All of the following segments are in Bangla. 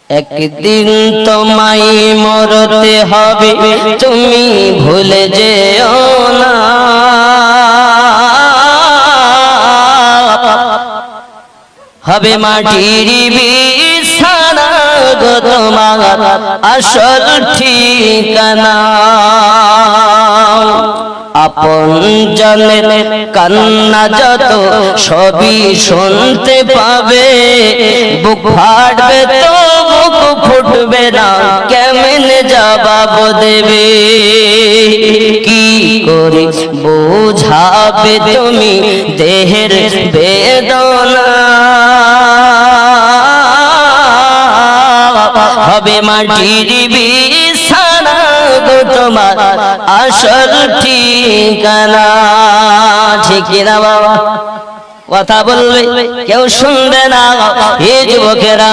একদিন তোমায় মরতে হবে, তুমি ভুলে যেও না। হবে মাটির বিছানা গো তোমার আসল ঠিকানা। আপন জনের কান্না যত সবই শুনতে পাবে, বুক ফাটবে তো বুক ফুটবে না, কেমনে জবাব দেবে? কি করে বোঝাবে তুমি দেহের বেদনা? হবে মাটির বিছানা গো তোমার আসল ঠিকানা। ঠিক না বাবা? কথা বলবে কেউ শুনবে না। এই যুবকেরা,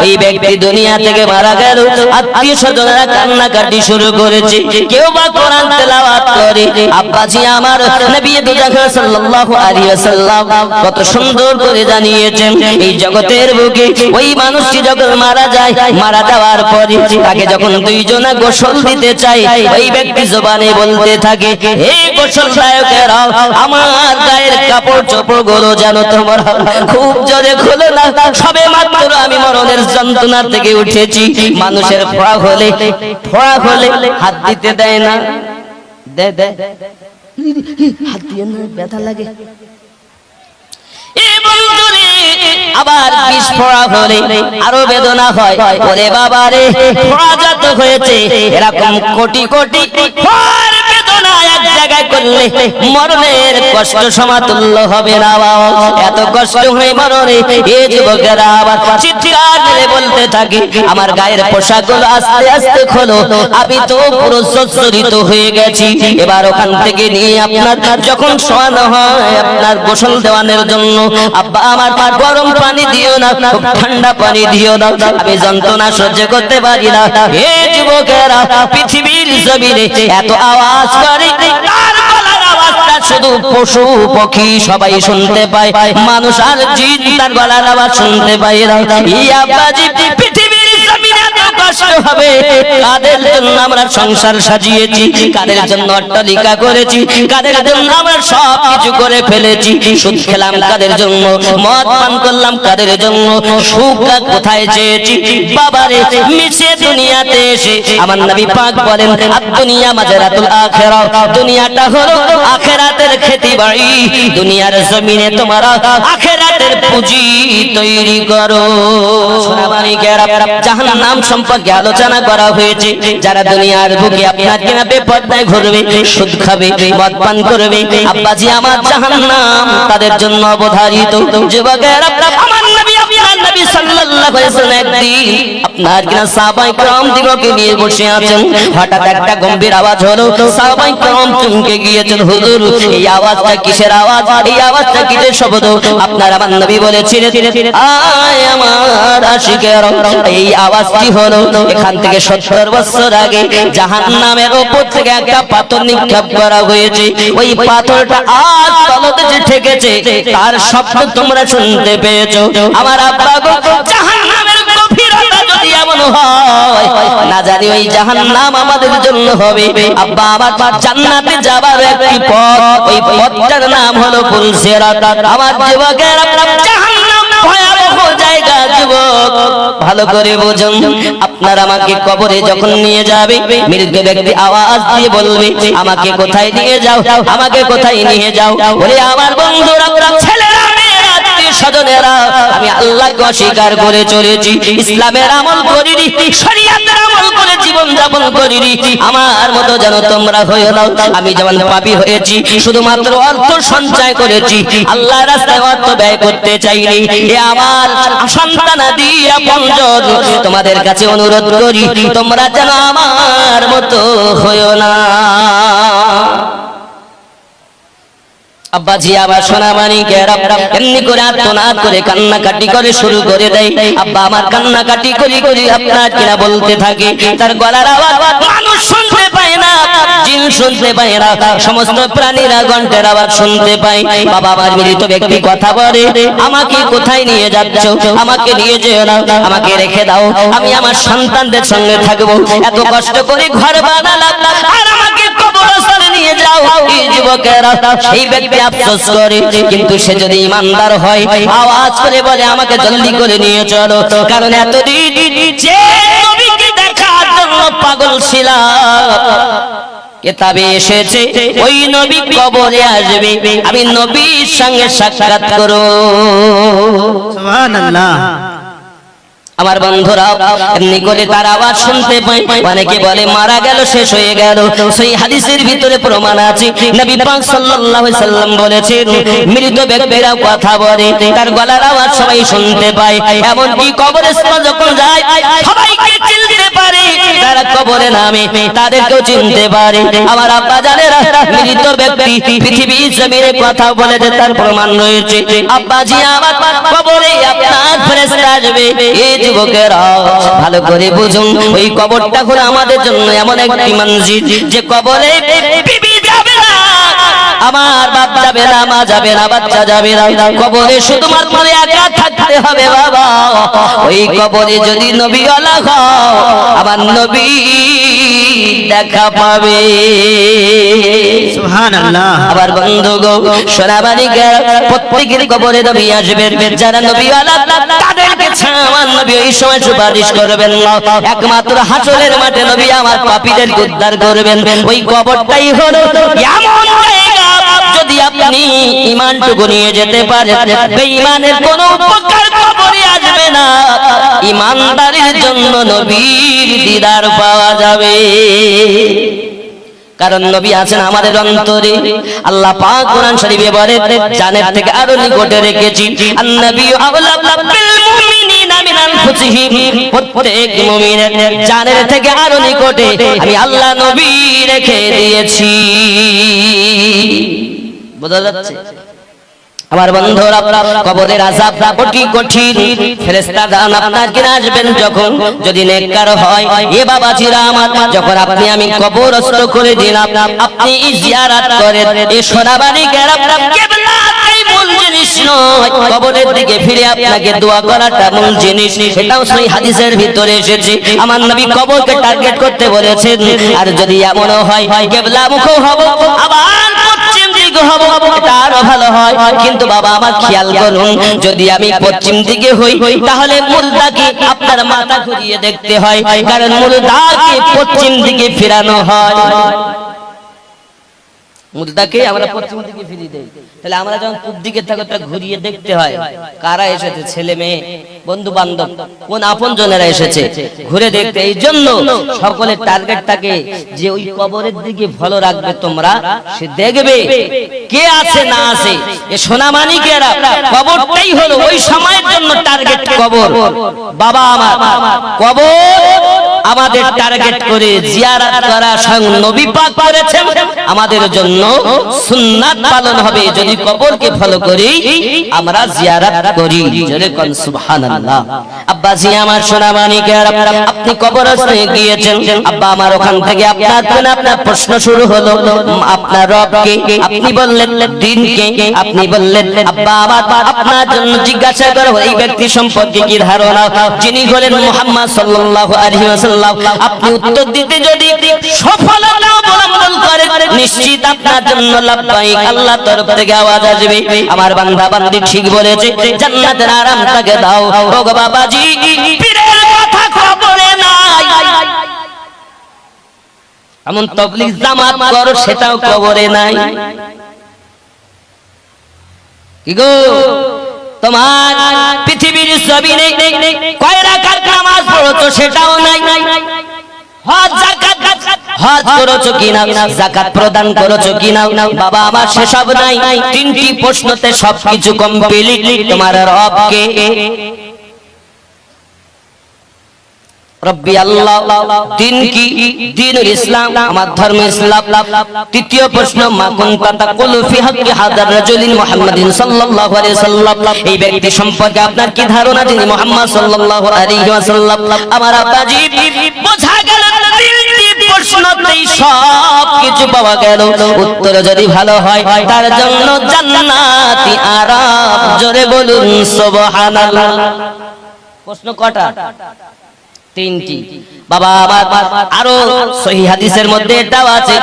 এই ব্যক্তি দুনিয়া থেকে মারা গেল, আত্মীয় স্বজনেরা কান্নাকাটি শুরু করেছে, কেউ বা কোরআন তেলাওয়াত করে। আব্বাজি আমার নবী দুজাহান সাল্লাল্লাহু আলাইহি ওয়াসাল্লাম কত সুন্দর করে জানিয়েছেন, এই জগতের বুকে ওই মানুষটি যখন মারা যায়, মারা যাওয়ার পরে তাকে যখন দুইজনা গোসল দিতে চায়, ওই ব্যক্তি জবানে বলতে থাকে, হে গোসল দায়কেরা, আমার গায়ের কাপড় চোপড় জানো তোমার খুব জোরে খোলো না, সবে মাত্র আমি মরণের যন্ত্রণা থেকে উঠেছি। মানুষের ফোড়া হলে হাত দিতে দেয় না, দে দে হাত দিয়ে না, ব্যথা লাগে। আবার বিষ ফোড়া হলে আরো বেদনা হয়। ওরে বাবা রে, ফোড়া যত হয়েছে, এরকম কোটি কোটি বেদনা এক জায়গায় করলে মরণের কষ্ট সমাতুল্য হবে না বাবা। এত কষ্ট হয়ে মরণে এই যুবকেরা আবার চিৎকার করে বলতে থাকে, আমার গায়ের পোশাকগুলো আস্তে আস্তে খোলো, আমি তো পুরো সচ্ছরিত হয়ে গেছি। এবার ওখান থেকে নিয়ে আপনার যখন শোয়ানো হয়, আপনার গোসল দেওয়ানোর জন্য, আব্বা আমার গরম পানি দিও না, খুব ঠান্ডা পানি দিও না, আমি যন্ত্রণা সহ্য করতে পারি না। হে যুবকেরা, পৃথিবীর জমিনে এত আওয়াজ করে, কার গলার আওয়াজটা শুধু পশু পক্ষী সবাই শুনতে পায়, মানুষ আর জিন তার গলার আওয়াজ শুনতে পায় না। এই আব্বাজি, পৃথিবীর জমিনে এত কষ্ট হবে, কাদের জন্য আমরা সংসার সাজিয়েছি, কাদের জন্য অট্টালিকা করেছি, কাদের জন্য আমরা সব কিছু করে ফেলেছি, সুদ খেলাম কাদের জন্য, মদ পান করলাম কাদের জন্য, সুখ কোথায় চেয়েছি বাবারে। মিশে দুনিয়াতে এসে আমার নবী পাক বলেন, দুনিয়া মাজরাতুল আখিরা, দুনিয়াটা হলো আখিরাতের খেতি বাড়ি, দুনিয়ার জমিনে তোমরা আখিরাতের পুঁজি তৈরি করো। সোনাবাড়িকেরা, জাহান্নাম সম্পর্কে আলোচনা করা হয়েছে। যারা দুনিয়ার বুকে আপনার কিনা বেপরদায় ঘুরবে, সুদ খাবে, মদ পান করবে, আব্বাজি আমার জাহান্নাম তাদের জন্য অবধারিত। যুবকেরা, আমার নবী, আপনার নবী সাল্লাল্লাহু আলাইহি ওয়াসাল্লাম একদিন আপনার কিনা সাহাবায়ে কেরাম দিগকে নিয়ে বসে আছেন, হঠাৎ একটা গম্ভীর আওয়াজ হলো, সাহাবায়ে কেরাম চমকে গিয়েছেন, হুজুর এই আওয়াজটা কিসের আওয়াজ, এই আওয়াজটা কিসের শব্দ? আপনার আমার নবী বলেছিলেন, আয় আমার আশিকেরা, এই আওয়াজটি হলো এখান থেকে 70 বছর আগে জাহান্নামের উপর থেকে একটা পাথর নিক্ষেপ করা হয়েছে, ওই পাথরটা আজ তলতে যে ঠেকেছে তার শব্দ তোমরা শুনতে পেয়েছো। আমার আব্বা গো, জাহান্নামের গভীরতা যদি এমন হয়, না জানি ওই জাহান্নাম আমাদের জন্য হবে আব্বা আমার জান্নাতে যাবার একটি পথ, ওই পথটার নাম হলো পুলসিরাত। আমার যুবকেরা, জাহান্নাম ভয়াবহ জায়গা যুবক, ভালো করে বুঝুন। আপনার আমাকে কবরে যখন নিয়ে যাবে, মৃত ব্যক্তি আওয়াজ দিয়ে বলবে, আমাকে কোথায় নিয়ে যাও, আমাকে কোথায় নিয়ে যাও। ওরে আমার বন্ধুরা, ছেলেরা, স্বজনেরা, আমি আল্লাহকে অস্বীকার করে চলেছি, ইসলামের আমল করিনি, শরীয়তের আমল করে জীবন যাপন করিনি, আমার মতো যেন তোমরা হয়ে নাও। আমি যেমন পাপী হয়েছি, শুধুমাত্র অর্থ সঞ্চয় করেছি, আল্লাহর রাস্তায় অর্থ ব্যয় করতে চাইনি। এ আমার সন্তানাদি আপনজন, তোমাদের কাছে অনুরোধ করি, তোমরা যেন আমার মতো হয়ো না। আব্বাজি আবার সোনামানিকেরা এমনি করে আত্মনাদ করে কান্নাকাটি করে শুরু করে দেয়। আব্বা আমার কান্নাকাটি করি করি আপনার কিনা বলতে থাকে, তার গলার আওয়াজ মানুষ শুনতে পায় না, জিন শুনতে পায় না, সমস্ত প্রাণীরা ঘন্টার আওয়াজ শুনতে পায়। বাবা আমার মৃত ব্যক্তি কথা বলে, আমাকে কোথায় নিয়ে যাচ্ছ? আমাকে নিয়ে যেও না, আমাকে রেখে দাও, আমি আমার সন্তানদের সঙ্গে থাকবো। এত কষ্ট করে ঘর বানালাম আর আমাকে কবরস্থানে নিয়ে যাও। এই যুবকেরা সেই ব্যক্তি আফসোস করে, কিন্তু সে যদি ইমানদার হয় আওয়াজ করে বলে আমাকে জলদি করে নিয়ে চলো, কারণ এতদিন যে নবীকে দেখার জন্য পাগল ছিলাম কিতাবে এসেছে ওই নবী কবরে আসবে, আমি নবীর সঙ্গে সাক্ষাৎ করব। সুবহানাল্লাহ। আমার বন্ধুরা এমনি করে তার আওয়াজ শুনতে পায়। অনেকে বলে মারা গেল, শেষ হয়ে গেল। সেই হাদিসের ভিতরে প্রমাণ আছে, নবী পাক সাল্লাল্লাহু আলাইহি সাল্লাম বলেছেন মৃত ব্যক্তিরা কথা বলে, তার গলার আওয়াজ সবাই শুনতে পায়। এমনকি কবরস্থানে যখন যায় সবাইকে চিনতে পারে, তারা কবরে নামে তাদেরকেও চিনতে পারে। আমার আব্বা জানেরা মৃত ব্যক্তি পৃথিবীর জমিনে কথা বলে যে তার প্রমাণ রয়েছে। আব্বাজি আমার কবরে আপনার ফেরেশতা আসবে। এই যুবকেরা ভালো করে বুঝুন, ওই কবরটা হলো আমাদের জন্য এমন একটি মসজিদ যে কবরে বিবি যাবে না, আমার বাপ যাবে না, মা যাবে না, বাচ্চা যাবে না, কবরে শুধুমাত্র একা থাকতে হবে। বাবা ওই কবরে যদি নবীওয়ালা হও আমার নবী দেখা পাবে। সুবহানাল্লাহ। আবার বন্ধু গো সোনাবাড়িরা প্রত্যেকের কবরে নবী আসবেন, যারা নবীওয়ালা তাদেরকে আমার নবী ওই সময় সুপারিশ করবেন না, একমাত্র হাসরের মাঠে নবী আমার পাপীদের উদ্ধার করবেন। ওই কবরটাই হলো এমন জায়গা, যদি আপনি ঈমানটুকু নিয়ে যেতে পারেন বেঈমানের কোনো উপকার কবরে আসবে না, ঈমানদারের জন্য নবীর দিদার পাওয়া যাবে। কারণ নবী আছেন আমাদের অন্তরে। আল্লাহ পাক কোরআন শরীফে বলেন জানের থেকে আরো নিকটে রেখেছি, আন-নবী আওলা বিল মুমিনিনা মিন আনফুসিহিম, প্রত্যেক মুমিনের জানের থেকে আরো নিকটে আমি আল্লাহ নবী রেখে দিয়েছি। বোঝা যাচ্ছে? আমার বন্ধুরা কবরের আযাব কঠিন কঠিন, ফেরেশতারা আপনার কিনা আসবেন যখন, যদি নেককার হয় এ বাবাজিরা আমার, যখন আপনি আমি কবরস্থ করে দিলাম আপনি জিয়ারত করেন, এই সোনাবাড়ি গ্রাম কিবলাতেই মূল জিনিস নয়, কবরের দিকে ফিরে আপনাকে দোয়া করাটা মূল জিনিস। এটাও সেই হাদিসের ভিতরে এসেছে, আমার নবী কবরকে টার্গেট করতে বলেছেন। আর যদি এমন হয় কিবলা মুখ হব আবার পশ্চিম দিকে হব, এটা আরো ভালো হয়। কিন্তু বাবা আমার খেয়াল করুন, যদি আমি পশ্চিম দিকে হই তাহলে মুর্দাকে আপনার মাথা ঘুরিয়ে দেখতে হয়, কারণ মুর্দাকে পশ্চিম দিকে ফেরানো হয়। মুর্দাকে আমরা পশ্চিম দিকে ফিরিয়ে দেই, তাহলে আমরা যখন পূব দিকে থাকি তা ঘুরিয়ে দেখতে হয় কারা এসেছে, ছেলে মেয়ে, বন্ধু বান্ধব, কোন আপনজনেরা এসেছে, ঘুরে দেখতে। এই জন্য সকলের টার্গেট থাকে যে ওই কবরের দিকে ভালো রাখবে তোমরা, সে দেখবে কে আছে না আছে। এ সোনামানিকেরা কবরটাই হলো ওই সময়ের জন্য টার্গেট কবর। বাবা আমার কবর আমাদের টার্গেট করে জিয়ারত করা স্বয়ং নবী পাক করেছেন, আমাদের জন্য সুন্নাত পালন হবে যদি কবরকে ফলো করি, আমরা জিয়ারত করি। জোরে কোন সুবহানাল্লাহ। আব্বাজি আমার সোনামানিকেরা আপনি কবরস্থানে গিয়েছেন, আব্বা আমার ওখান থেকে আপনার প্রশ্ন শুরু হলো আপনার রবকে, আপনি বললেন দিনকে, আপনি বললেন আব্বা আমার আপনার জন্য জিজ্ঞাসা করো এই ব্যক্তি সম্পর্কে কি ধারণা, যিনি হলেন মুহাম্মদ সাল্লাল্লাহু আলাইহি ওয়াসাল্লাম। আপনি উত্তর দিতে যদি সফলতা অবলম্বন করেন নিশ্চিত আপনার জন্য লাব্বাইক আল্লাহর তরফ থেকে আওয়াজ আসবে, আমার বান্দা বান্দি ঠিক বলেছে, জান্নাতের আরাম তাকে দাও। ও গো বাবাজি পীরের কথা খবরে নাই, এমন তাবলীগ জামাত করো সেটাও খবরে নাই। কি গো তোমার পৃথিবীর জমিনে কয় রাকাত নামাজ পড়ছো সেটাও নাই, হজ যাকাত হজ করেছো কিনা, যাকাত প্রদান করেছো কিনা, বাবা আমার সেসব নাই। তিনটি প্রশ্নতে সবকিছু কমপ্লিট। তোমার রবকে, রব্বি আল্লাহ, দিন কি? দ্বীনুল ইসলাম, আমার ধর্ম ইসলাম। তৃতীয় প্রশ্ন, মা কুনতা তাকুলু ফি হাক্কি হাযার রাজুলিন মুহাম্মাদিন সাল্লাল্লাহু আলাইহি ওয়াসাল্লাম, এই ব্যক্তি সম্পর্কে আপনার কি ধারণা যিনি মুহাম্মদ সাল্লাল্লাহু আলাইহি ওয়াসাল্লাম? আমার আব্বাজি বোঝা গেল তিনটি প্রশ্নতেই সব কিছু পাওয়া গেল। উত্তর যদি ভালো হয় তার জন্য জান্নাতি আরাম। জোরে বলুন সুবহানাল্লাহ। প্রশ্ন কটা? তিনটি। বাবা আরো সহিহ হাদিসের মধ্যে এটাও আছে,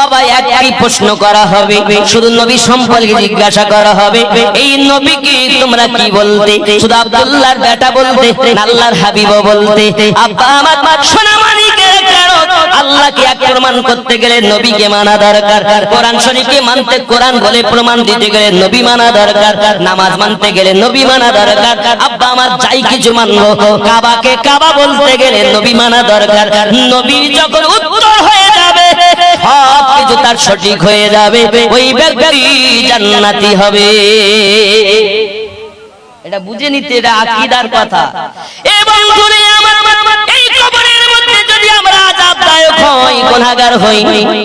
বাবা একই প্রশ্ন করা হবে, শুধু নবী সম্পর্কে জিজ্ঞাসা করা হবে, এই নবী কি তোমরা কি বলতে? শুধু আব্দুল্লাহর বেটা বলতে না আল্লাহর হাবিব বলতে? আব্বা আমার সোনা মানিকের আল্লাহকে এক প্রমাণ করতে গেলে নবীকে মানা দরকার, কোরআন শরীফকে মানতে কোরআন বলে প্রমাণ দিতে গেলে নবী মানা দরকার, নামাজ মানতে গেলে নবী মানা দরকার। আব্বা আমার যাই কিছু মানবো, কাবাকে কাবা বলতে গেলে নবী মানা দরকার। নবী যখন উত্তর হয়ে যাবে সব কিছু তার সঠিক হয়ে যাবে, ওই ব্যক্তি জান্নাতি হবে। এটা বুঝে নিতে, এটা আকীদার কথা। এবং বন্ধুরে আমার এই কবরের মধ্যে যদি আমরা আযাবদায়ক হই, গুনাহগার হই,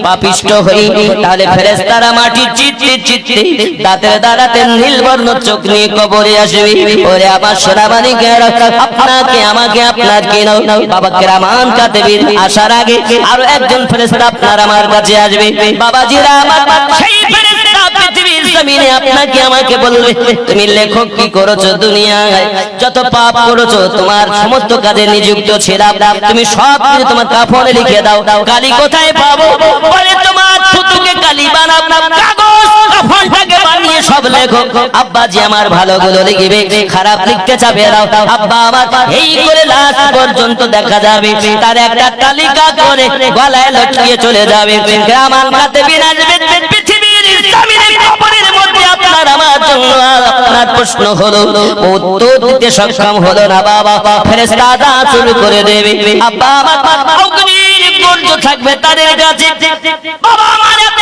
পাপিষ্ট হই, তাহলে ফেরেশতারা মাটি চিত্তে চিত্তে দাঁতের দাঁড়াতে নীলবর্ণ চোখ নিয়ে কবরে আসবে। ওরে আমার সোনামানি গের, আপনাকে আমাকে আপনাকে বাবা কেরামান কাতিবিন আসার আগে আরো একজন ফেরেশতা আপনার আমার কাছে আসবে। বাবাজিরা আমার সেই ফেরেশতা পৃথিবীর জমিনে আপনাকে আমাকে বলবে, তুমি লেখক কি করেছো দুনিয়ায়? যত পাপ করেছো, তোমার সমস্ত কাজে নিযুক্ত ছিলাম, তুমি সব কিছু তোমার কাফনে লিখে দাও। কালি কোথায় পাবো? বলে তোমার থুতুকে কালি বানাও, কাগজ কাফনটাকে বানিয়ে সব লেখো। আব্বাজি আমার ভালোগুলো লিখবে, খারাপ লিখতে চাবে দাও। আব্বা আমার এই করে লাস্ট পর্যন্ত দেখা যাবে তার একটা তালিকা করে গলায় লটকিয়ে চলে যাবে। গ্রামাল কাতিবিন আসবে পৃথিবীর জমিনে কবরের মধ্যে আপনার আমার জন্য। আপনার প্রশ্ন হলো, উত্তর দিতে সক্ষম হলো না বাবা, ফেরেশতারা শুরু করে দেবে। আব্বা আমার অগ্নির গর্জ থাকবে তাদের কাছে। বাবা আমার এত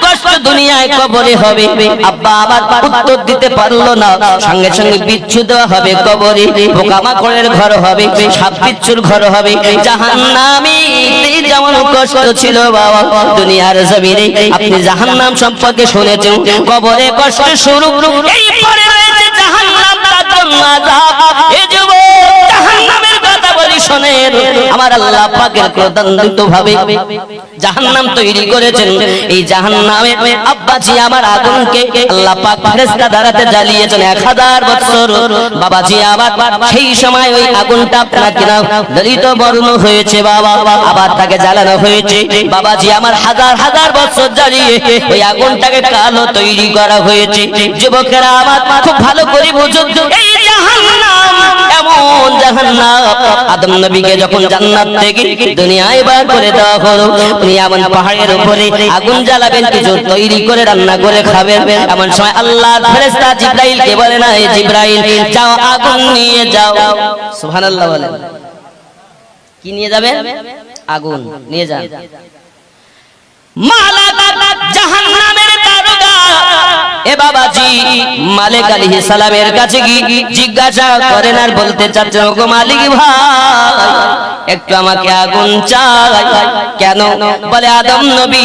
কষ্ট দুনিয়ায় কবরে হবে। আব্বা আমার উত্তর দিতে পারলো না, সঙ্গে সঙ্গে বিচ্ছু দেওয়া হবে কবরে। পোকামাকড়ের ঘর হবে, সাপ বিচ্ছুর ঘর হবে। জাহান্নামী যেমন কষ্ট ছিল বাবা দুনিয়ার জমিনে, আপনি জাহান্নাম সম্পর্কে শুনেছেন, কবরে কষ্ট শুরু। এই পরে রয়েছে জাহান্নাম, তার জন্য আযাব। এই যুবক জাহান্নামের কথা বলি শোনেন, আমার আল্লাহ পাকের ক্রোধান্বিত ভাবে জাহান্নাম তৈরি করেছেন। এই জাহান্নামে আব্বাজি আমার আগুনকে আল্লাহ পাক ফেরেশতা দ্বারাতে জ্বালিয়েছেন 1000 বছর। বাবাজি আমার সেই সময় ওই আগুনটা আপনাকে না দলিত বর্ণ হয়েছে বাবা, আবার তাকে জ্বালানো হয়েছে। বাবাজি আমার হাজার হাজার বছর জ্বালিয়ে ওই আগুনটাকে কালো তৈরি করা হয়েছে। যুবকেরা আমার খুব ভালো করে বুঝুন, এই জাহান্নাম এমন জাহান্নাম, আদম নবীকে যখন জান্নাত থেকে দুনিয়ায় বার করে দেওয়া হলো, উনি এমন পাহাড়ের উপরে আগুন জ্বালাবেন, কিছু তৈরি করে রান্না করে খাবেন। এমন সময় আল্লাহর ফেরেশতা জিবরাইলকে বলে না, এই জিবরাইল যাও আগুন নিয়ে যাও। সুবহানাল্লাহ বলেন। কি নিয়ে যাবেন? আগুন নিয়ে যান। মালাক জাহান্নামের দারোগা এ বাবাজি মালিক আলাইহিস সালামের কাছে গিয়ে জিজ্ঞাসা করেন আর বলতে চাচ্ছেন, ওগো মালিক ভাই একটু আমাকে আগুন চাই। কেন? বলে আদম নবী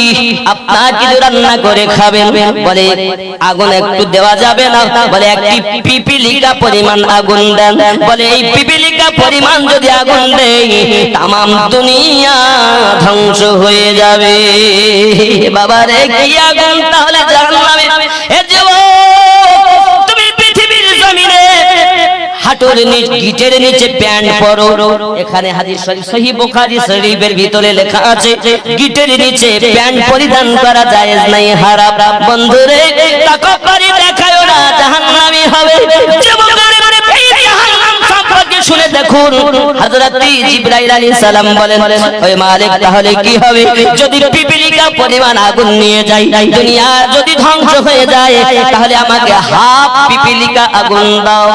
আপনার কিছু রান্না করে খাবেন। বলে আগুন একটু দেওয়া যাবে না? বলে একটি পিপিলিকা পরিমাণ আগুন দেন। বলে এই পিপিলিকা পরিমাণ যদি আগুন দেই তামাম দুনিয়া ধ্বংস হয়ে যাবে। বাবারে কি আগুন তাহলে জাহান্নামে। এ যুবক তুমি পৃথিবীর জমিনে হাঁটুর নিচে গিটের নিচে প্যান্ট পরো। এখানে হাদিস শরীফ সহিহ বুখারী শরীফের ভিতরে লেখা আছে গিটের নিচে প্যান্ট পরিধান করা জায়েজ নাই, হারাম। বন্ধুরে তাকাব্বুরি দেখায়ও না, জাহান্নামী হবে। যুবকেরা এই জাহান্নাম সম্পর্কে শুনে দেখুন, হযরত জিবরাইল আলাইহিস সালাম বলেন, ওই মালিক তাহলে কি হবে যদি পিপিলিকা পরিমাণ আগুন নিয়ে যাই, দুনিয়া যদি ধ্বংস হয়ে যায়, তাহলে আমাকে হাফ পিপিলিকা আগুন দাও।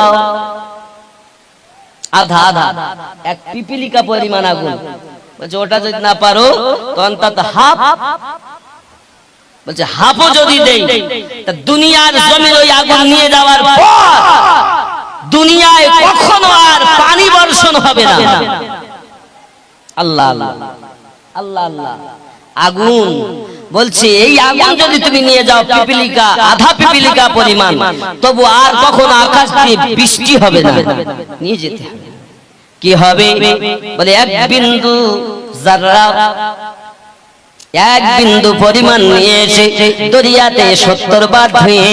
আধা আধা এক পিপিলিকা পরিমাণ আগুন। বলছে ওটা যদি না পারো তো অন্তত হাফ। বলছে হাফও যদি দেই তা দুনিয়ার জমির ওই আগুন নিয়ে যাওয়ার পর দুনিয়ায় কখনো আর পানি বর্ষণ হবে হবে না। আল্লাহ আল্লাহ আল্লাহ আল্লাহ। আগুন বলছে এই আগুন যদি তুমি নিয়ে যাও পিপিলিকা, আধা পিপিলিকা পরিমাণ, তবু আর কখনো আকাশ থেকে বৃষ্টি হবে না, নিয়ে যেতে হবে। কি হবে বলে এক বিন্দু যারা, এক বিন্দু পরিমাণ নিয়ে এসে দরিয়াতে 70 বার ধুয়ে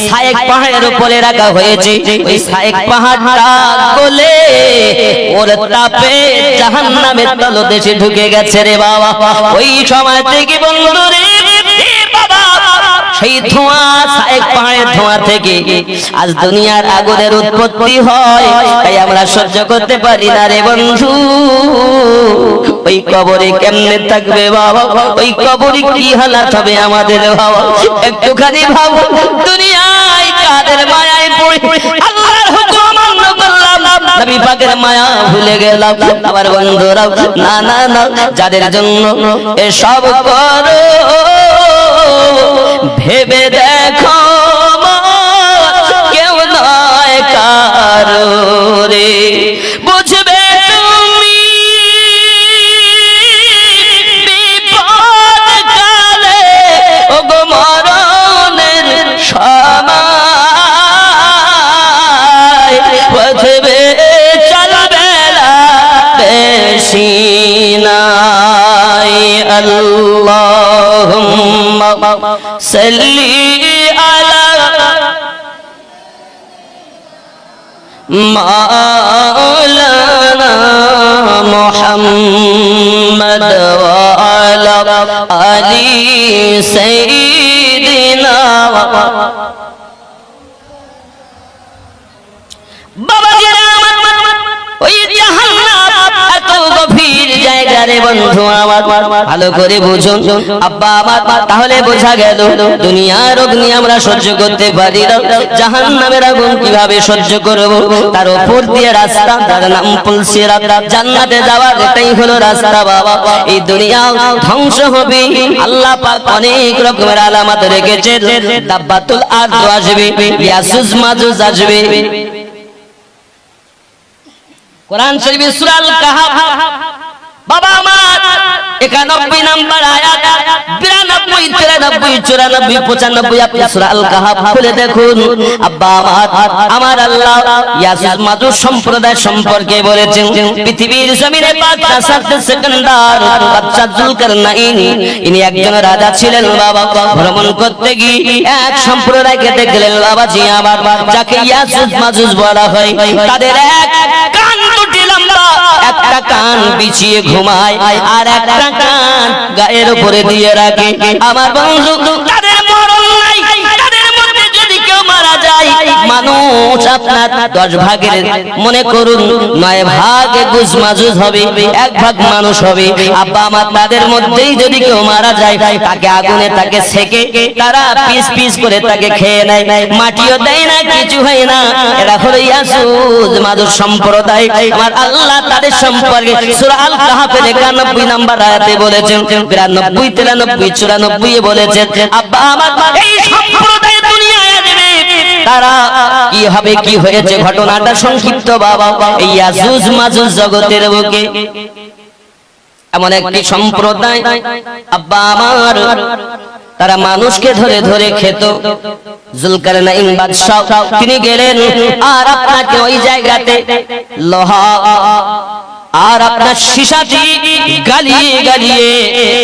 সায়েক পাহাড়ের উপরে রাখা হয়েছে। ওই সায়েক পাহাড়টা গলে ওর তাপে জাহান্নামের তলদেশে ঢুকে গেছে রে বাবা। ওই সময় থেকে বন্ধুরে বাবা সেই ধোঁয়া, সায়েক পাহাড়ের ধোঁয়া থেকে আজ দুনিয়ার আগুনের উৎপত্তি হয়। তাই আমরা সহ্য করতে পারি না রে বন্ধু। ওই কবরে কেমনে থাকবে বাবা, ওই কবরে কি হালাত হবে আমাদের বাবা, একটুখানি ভাবো। দুনিয়ায় কাদের মায়ায় পড়ে আল্লাহর হুকুম অমান্য করলাম, নবী পাকের মায়া ভুলে গেলাম। আমার বন্ধুরা না না না, যাদের জন্য এসব করো ভেবে দেখো কেউ নয় কারো রে, বুঝবে তুমি বিপদ কালে ওগো মরণের সময়, বুঝবে চলবে না বেশি নাই। আল্লাহুম্মা সাল্লি আলা মাওলানা মুহাম্মদ ওয়া আলা আলি সাইয়্যিদিনা। বাবা ওই জাহান্নাম এত গভীর জায়গা রে বন্ধু আমার, ভালো করে বুঝুন আব্বা আমার। তাহলে বোঝা গেল দুনিয়ার অগ্নি আমরা সহ্য করতে পারি না, জাহান্নামের আগুন কিভাবে সহ্য করব? তার উপর দিয়ে রাস্তা, তার নাম পুলসিরাত, জান্নাতে যাওয়ার এটাই হলো রাস্তা বাবা। এই দুনিয়া ধ্বংস হবে, আল্লাহ পাক অনেক রকমের আলামত রেখেছে। দাব্বাতুল আরদ আসবে, ইয়াজুজ মাজুজ আসবে। কোরআন শরীফের সূরা আল কাহাফ বাবা আমার 91 নম্বর আয়াত, 92, 93, 94, 95 আপনি সূরা আল কাহাফ খুলে দেখুন। আব্বা আমার আল্লাহ ইয়াজুজ মাজুজ সম্প্রদায় সম্পর্কে বলেছেন, পৃথিবীর জমিনে বাদশা সেকেন্ডার বাদশা জুলকারনাইন, ইনি একজন রাজা ছিলেন বাবা। ভ্রমণ করতে গিয়ে এক সম্প্রদায়কে দেখলেন বাবাজি আমার, যাকে ইয়াজুজ মাজুজ বলা হয়। তাদের এক কান দুটি লম্বা, একটা কান বিছিয়ে ঘুমায় আর একটা কান গায়ের উপরে দিয়ে রাখে। আমার বন্ধু তাদের মরণ নাই, তাদের মধ্যে যদি কেউ মারা যায়, মানুষ আপনার 10 ভাগের মনে করুন 9 ভাগ গুজ মাজুজ হবে, 1 ভাগ মানুষ হবে। আব্বা আমার তাদের মধ্যেই যদি কেউ মারা যায়, তাকে আগুনে তাকে সেকে তারা পিস পিস করে তাকে খেয়ে নেয়, মাটিও দেয় না, কিছু হয় না। এরা হলো ইয়াজুজ মাজুজ সম্প্রদায়। আমার আল্লাহ তাদের সম্পর্কে সূরা আল কাহাফের 91 নম্বর আয়াতে বলেছেন, 92, 93, 94 বলেছেন আব্বা আমার এই সম্প্রদায় দুনিয়ায় আসবে। তারা কি হবে, কি হয়েছে ঘটনাটা সংক্ষিপ্ত বাবা। এই ইয়াজুজ মাজুজ জগতের বুকে এমন একটি সম্প্রদায় আব্বা আমার, তারা মানুষকে ধরে ধরে খেত। জুলকারনাইন বাদশা তিনি গেলেন আর আপনাকে ওই জায়গাতে লোহা আর আপনার সীসাটি গালিয়ে গালিয়ে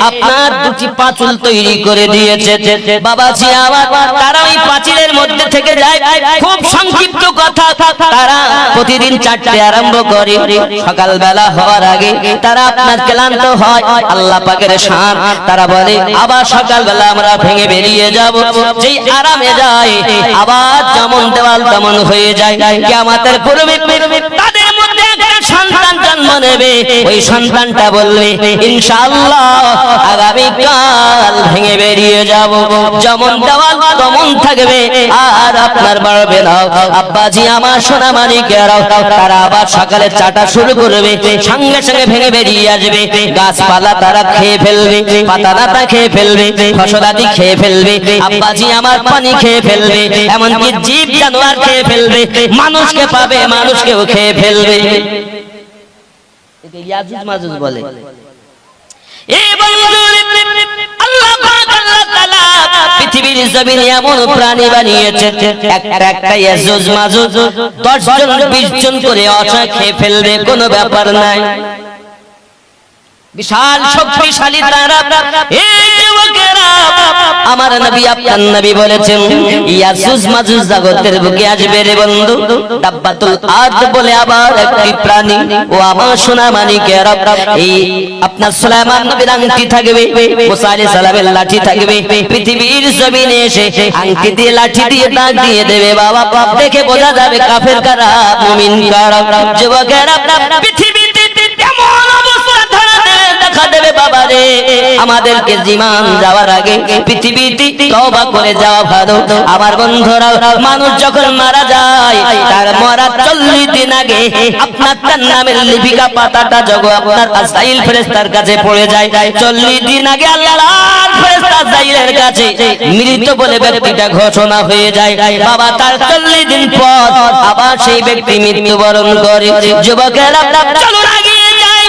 আপনার দুটি পাঁচুল তৈরি করে দিয়েছে বাবাজি আমার। তারা ওই পাঁচিলের মধ্যে থেকে যায়। খুব সংক্ষিপ্ত কথা, তারা প্রতিদিন 4টে আরম্ভ করে, সকালবেলা হওয়ার আগে তারা আপনার ক্লান্ত হয়, আল্লাহ পাকের শান, তারা বলে আবার সকালবেলা আমরা ভেঙে বেরিয়ে যাব। যেই আরামে যায় আবার যেমন দেওয়াল তেমন হয়ে যায়। কিয়ামতের পূর্বে তাদের মধ্যে একটা সন্তান জন্ম নেবে। ওই সন্তানটা বলবে ইনশাআল্লাহ আগামীকাল ভেঙে বেরিয়ে যাব, যেমন দেওয়াল তেমন থাকবে আর আপনার বাড়বে না। আব্বাজি আমার সোনা মানিকেরা, তারা আবার সকালে চাটা শুরু করবে, সঙ্গে সঙ্গে ভেঙে বেরিয়ে আসবে। গাছপালা তারা খেয়ে ফেলবে, পাতা লাতা খেয়ে ফেলবে, ফসলাদি খেয়ে ফেলবে, আব্বাজি আমার পানি খেয়ে ফেলবে, এমনকি জীব জানোয়ার খেয়ে ফেলবে, মানুষকে পাবে মানুষকেও খেয়ে ফেলবে। একে ইয়াজুজ মাজুজ বলে। এই বন্ধু আল্লাহ পাক আল্লাহ তাআলা পৃথিবীর জমিনে এমন প্রাণী বানিয়েছে একটা ইয়াজুজ মাজুজ 10 জন 20 জন করে অচা খেয়ে ফেলবে, কোনো ব্যাপার নাই। বিশাল শক্তিশালী তারা। এই যুবকেরা, আমার নবী আপনার নবী বলেছেন ইয়াজুজ মাজুজ জগতের বুকে আসবে রে বন্ধু। দাব্বাতুল আরদ বলে আবার একটি প্রাণী। ও আমার সোনা মানিকেরা, এই আপনার সুলাইমান নবীর আংটি থাকবে, মুসা আলাইহিস সালামের লাঠি থাকবে। পৃথিবীর জমিনে এসে আংটি দিয়ে লাঠি দিয়ে দাগ দিয়ে দেবে। বাবা দেখে বোঝা যাবে কাফের কারা মুমিন কারা। যুবকেরা, পৃথিবীতে এমন অবস্থা দেখা দেবে বাবা রে, আমাদেরকে জীবন যাওয়ার আগে পৃথিবীতে তওবা করে যাওয়া ভালো। আমার বন্ধুরা, মানুষ যখন মারা যায় তার মরার 40 দিন আগে আপনার তার নামের লিপিকা পাতাটা যখন আপনার আজরাইল ফেরেশতার কাছে পড়ে যায়, 40 দিন আগে আল্লাহর ফেরেশতা আজরাইলের কাছে মৃত বলে ব্যক্তিটা ঘোষণা হয়ে যায়। বাবা তার 40 দিন পর আবার সেই ব্যক্তি মৃত্যুবরণ করে। যুবকেরা, চলুন এগিয়ে যাই।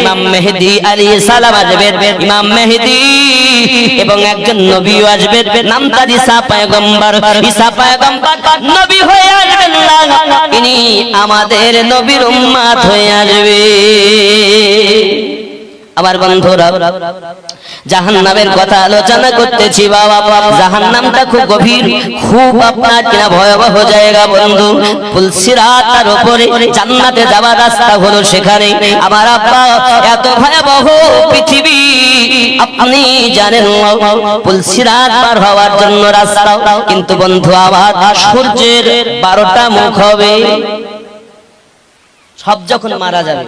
ইমাম মেহেদী আলাইহিস সালাম আসবেন, ইমাম মেহেদী এবং একজন নবীও আসবেন, নাম তার ঈসা পয়গম্বর। ঈসা পয়গম্বর নবী হয়ে আসবেন না, তিনি আমাদের নবীর উম্মত হয়ে আসবে। আমার বন্ধুরা, জাহান্নামের কথা আলোচনা করতেছি বাবা। জাহান্নামটা খুব গভীর, খুব আপনার কিনা ভয়াবহ জায়গা বন্ধু। পুলসিরাতের উপরে জান্নাতে যাওয়ার রাস্তা হলো সেখানে। আমার আব্বা, এত ভয়াবহ পৃথিবী আপনি জানেন, পুলসিরাত পার হওয়ার জন্য রাস্তা। কিন্তু বন্ধু আমার, সূর্যের 12টা মুখ হবে সব যখন মারা যাবে।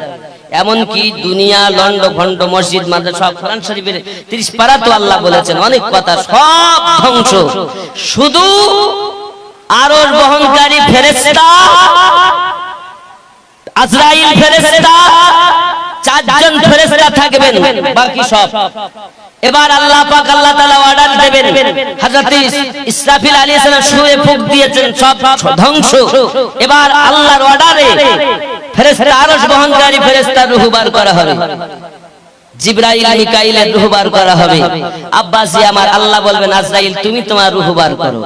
এমনকি দুনিয়া লন্ড ভন্ড মসজিদ মাদ্রাসা সব কোরআন শরীফের 30 পারা তো আল্লাহ বলেছেন অনেক কথা, সব ধ্বংস। শুধু আরশ বহনকারী ফেরেশতা আজরাইল ফেরেশতা 4 জন ফেরেশতা থাকবেন, বাকি সব। এবার আল্লাহ পাক আল্লাহ তাআলা অর্ডার দেবেন, হযরত ইসরাফিল আলাইহিস সালাম সুরে ফুঁক দিয়েছেন, সব ধ্বংস। এবার আল্লাহর অর্ডারে ফেরেশতা আরশ বহনকারী ফেরেশতার রূহ বার করা হবে, জিবরাইল মিকাইলের রূহ বার করা হবে। আব্বাসি আমার, আল্লাহ বলবেন আজরাইল তুমি তোমার রূহ বার করো।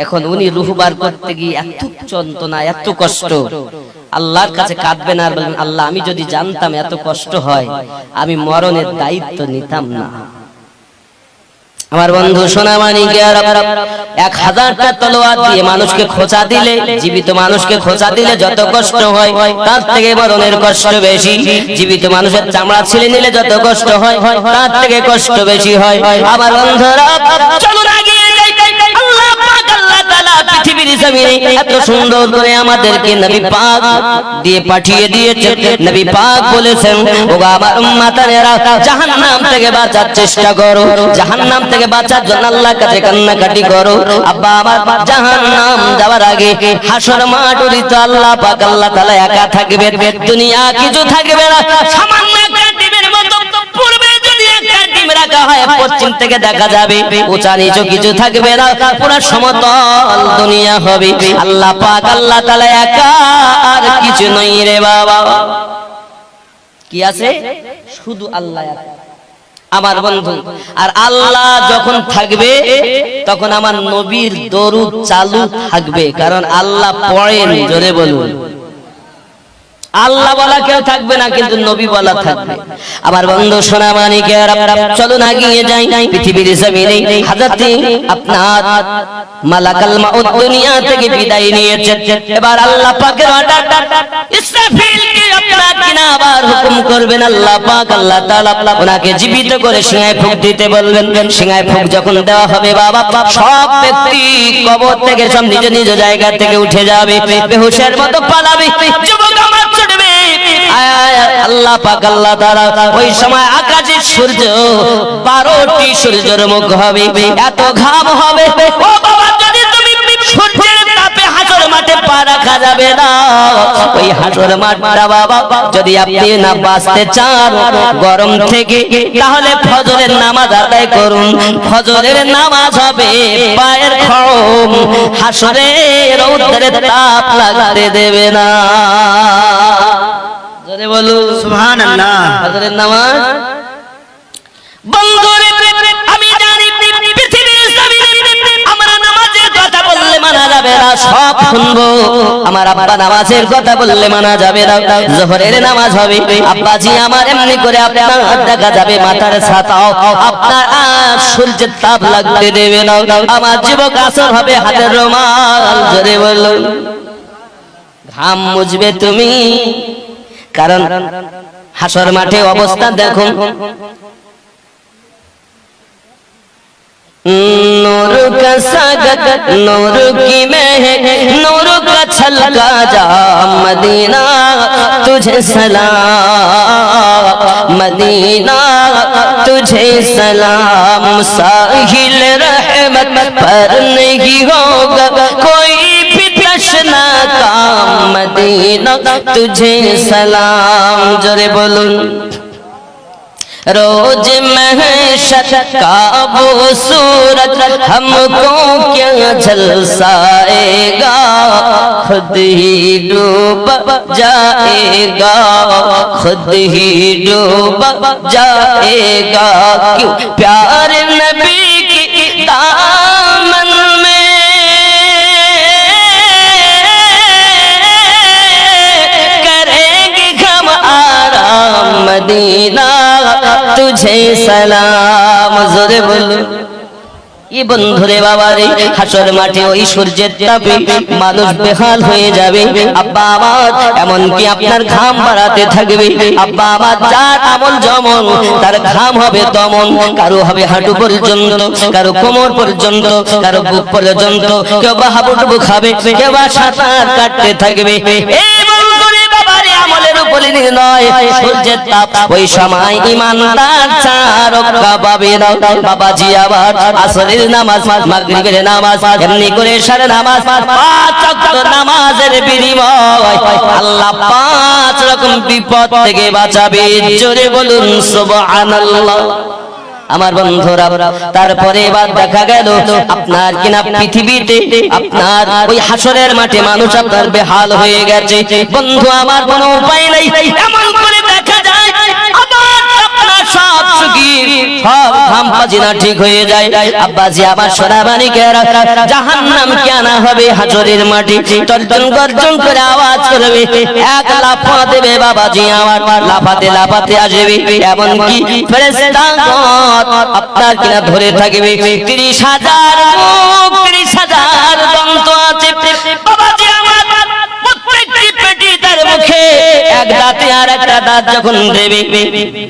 এখন উনি রূহ বার করতে গিয়ে এত যন্ত্রণা, এত কষ্ট, আল্লাহর কাছে কাঁদবেন আর বলবেন আল্লাহ আমি যদি জানতাম এত কষ্ট হয় আমি মরণের দায়িত্ব নিতাম না। আমার বন্ধু সোনা মানিকেরা, 1000টা তলোয়ার দিয়ে মানুষকে খোঁচা দিলে, জীবিত মানুষকে খোঁচা দিলে যত কষ্ট হয় তার থেকে মরণের কষ্ট বেশি। জীবিত মানুষের চামড়া ছিঁড়ে নিলে যত কষ্ট হয় তার থেকে কষ্ট বেশি হয়। আমার বন্ধুরা, চলুন এগিয়ে যাই। আল্লাহ পাক আল্লাহ তাআলা পৃথিবীর জমিনে এত সুন্দর করে আমাদেরকে নবী পাক দিয়ে পাঠিয়ে দিয়েছেন। নবী পাক বলেছেন, ও আমার উম্মতেরা, জাহান্নাম থেকে বাঁচার চেষ্টা করো, জাহান্নাম থেকে বাঁচার জন্য আল্লাহর কাছে কান্নাকাটি করো। আব্বা আমার, জাহান্নাম যাওয়ার আগে হাসর মাঠে তো আল্লাহ পাক আল্লাহ তাআলা একা থাকবেন, দুনিয়া কিছু থাকবে না। সামান্য একটা ডিমের মতো পূর্বে যদি একটা ডিম রাখা হয় পশ্চিম থেকে দেখা যাবে, উঁচা নিচু কিছু থাকবে না, পুরো সমতল দুনিয়া হবে। আল্লাহ পাক আল্লাহ তাআলা একা, আর কিছু নয় রে বাবা। কি আছে? শুধু আল্লাহ একা। আমার বন্ধু, আর আল্লাহ যখন থাকবে তখন আমার নবীর দরুদ চালু থাকবে, কারণ আল্লাহ পড়েন। জোরে বলুন, আল্লাহ বলা কেউ থাকবে না, কিন্তু নবী বলা থাকবে। আমার বন্ধু সোনা মানিকেরা, চলুন এগিয়ে যাই। পৃথিবীর জমিনে হযরত আপনার মালাকুল মাউত দুনিয়া থেকে বিদায় নিয়েছেন। এবার আল্লাহ পাকের অর্ডার, ইসরাফিলকে আপনার কিনা আবার হুকুম করবেন আল্লাহ পাক আল্লাহ তাআলা, ওনাকে জীবিত করে সিংহায় ফুঁক দিতে বলবেন। সিংহায় ফুঁক যখন দেওয়া হবে বাবা, সব ব্যক্তি কবর থেকে সব নিজ নিজ জায়গা থেকে উঠে যাবে, বেহুশের মতো পালাবে। যুবক আমার ছুটবে। আল্লাহ পাক আল্লাহ তাআলা ওই সময় আকাশের সূর্য 12টি সূর্যের মুখ হবে, এত ঘাম হবে। ও বাবা, যদি তুমি সূর্যের তাপে হাসর মাঠে পা রাখা যাবে না। ওই হাসর মাঠটা বাবা, যদি আপনি না বাঁচতে চান গরম থেকে, তাহলে ফজরের নামাজ আদায় করুন। ফজরের নামাজ হবে পায়ের খড়ম হাসরে রৌদ্রের তাপ লাগতে দেবে না। জোরে বলুন সুবহানাল্লাহ। হযরত নামাজ বন্ধুরে আমি জানি পৃথিবীর জমিনে আমরা নামাজের কথা বললে মানা যাবে না, সব শুনবো। আমার আব্বা নামাজের কথা বললে মানা যাবে না। যোহরের নামাজ হবে, আব্বাজি আমার এমনি করে আপনার দেখা যাবে মাথার ছাতাও আপনার সূর্যের তাপ লাগতে দেবে না। আমার যুবক আসর হবে হাতের রুমাল। জোরে বলুন ঘাম মুছবে তুমি, কারণ হাসর মাঠে অবস্থা দেখুন। नूर का सागत नूर की महक नूर का छलका जा मदीना तुझे सलाम, मदीना तुझे सलाम। साहिल रहमत पर नहीं होगा कोई भी तशना काम, मदीना तुझे सलाम। जोरे बोलूं रोज महशर का वो सूरत हमको क्या झलसाएगा, खुद ही डूब जाएगा, खुद ही डूब जाएगा। क्यों प्यार नबी की दामन में करेंगे हम आराम, मदीना तुझे सलाम। जोरे बोलो ये বন্ধুরে বাবারে হাসর মাঠে ওই সূর্যের তাপে মানুষ বেহাল হয়ে যাবে। আব্বা আমার এমনকি আপনার ঘাম বাড়াতে থাকবে। আব্বা আমার যার আমল যেমন তার ঘাম হবে তেমন, কারো হবে হাঁটু পর্যন্ত, কারো কোমর পর্যন্ত, কারো বুক পর্যন্ত, কেউ বা হাবুডুবু খাবে, কেউ বা সাঁতার কাটতে থাকবে। এই বন্ধুরে বাবারে আমলের উপরে নয় সূর্যের তাপ, ওই সময় ইমানদার রক্ষা পাবে না। বাবাজি আবার আসরের নামাজ মাগরিবের নামাজ এমনি করে সারা নামাজ 5 ওয়াক্ত নামাজের বিনিময় আল্লাহ 5 রকম বিপদ থেকে বাঁচাবে। জোরে বলুন সুবহানাল্লাহ। আমার বন্ধুরা তারপরে এবার দেখা গেল আপনার কিনা পৃথিবীতে আপনার ওই হাসরের মাঠে মানুষ আপনার বেহাল হয়ে গেছে। বন্ধু আমার কোনো উপায় নাই, এমন করে দেখা যায় আবার আপনার সব সুখী সব ঘাম পাজিনা ঠিক হয়ে যায়। আব্বাজি আমার সোনাবানি কেরা জাহান্নাম কেনা হবে হাসরের মাঠে, তর্জন গর্জন করে আওয়াজ করবে, এক লাফা দেবে বাবাজি আমার, লাফাতে লাফাতে আসবে। এমনকি ফেরেশতাগণ আপনার কিনা ধরে থাকবে। 30,000 মুখ 30,000 দন্ত আছে বাবাজি আমার, প্রত্যেকটি পেটি তার মুখে এক দাঁতে আর একটা দাঁত যখন দেবে,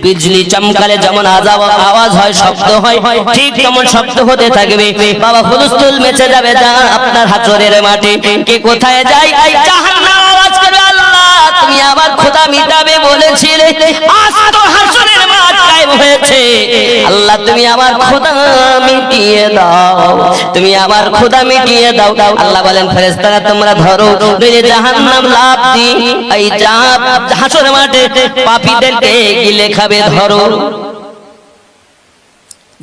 বিজলি চমকালে যেমন আওয়াজ হয় শব্দ হয় ঠিক তেমন শব্দ হতে থাকবে। বাবা হুলস্থুল মেচে যাবে যা আপনার হাসরের মাঠে। কে কোথায় যায়? জাহান্নাম আওয়াজ করবে, আল্লাহ তুমি আমার খোদা মিটাবে বলেছিলে, আজ তো হাসরের মাঠ কায়েম হয়েছে। আল্লাহ তুমি আমার খোদা মিটিয়ে দাও, তুমি আমার খোদা মিটিয়ে দাও। আল্লাহ বলেন ফেরেশতারা তোমরা ধরো, জাহান্নাম লাফ দি এই হাসর মাঠে পাপীদেরকে গিলে খাবে, ধরো।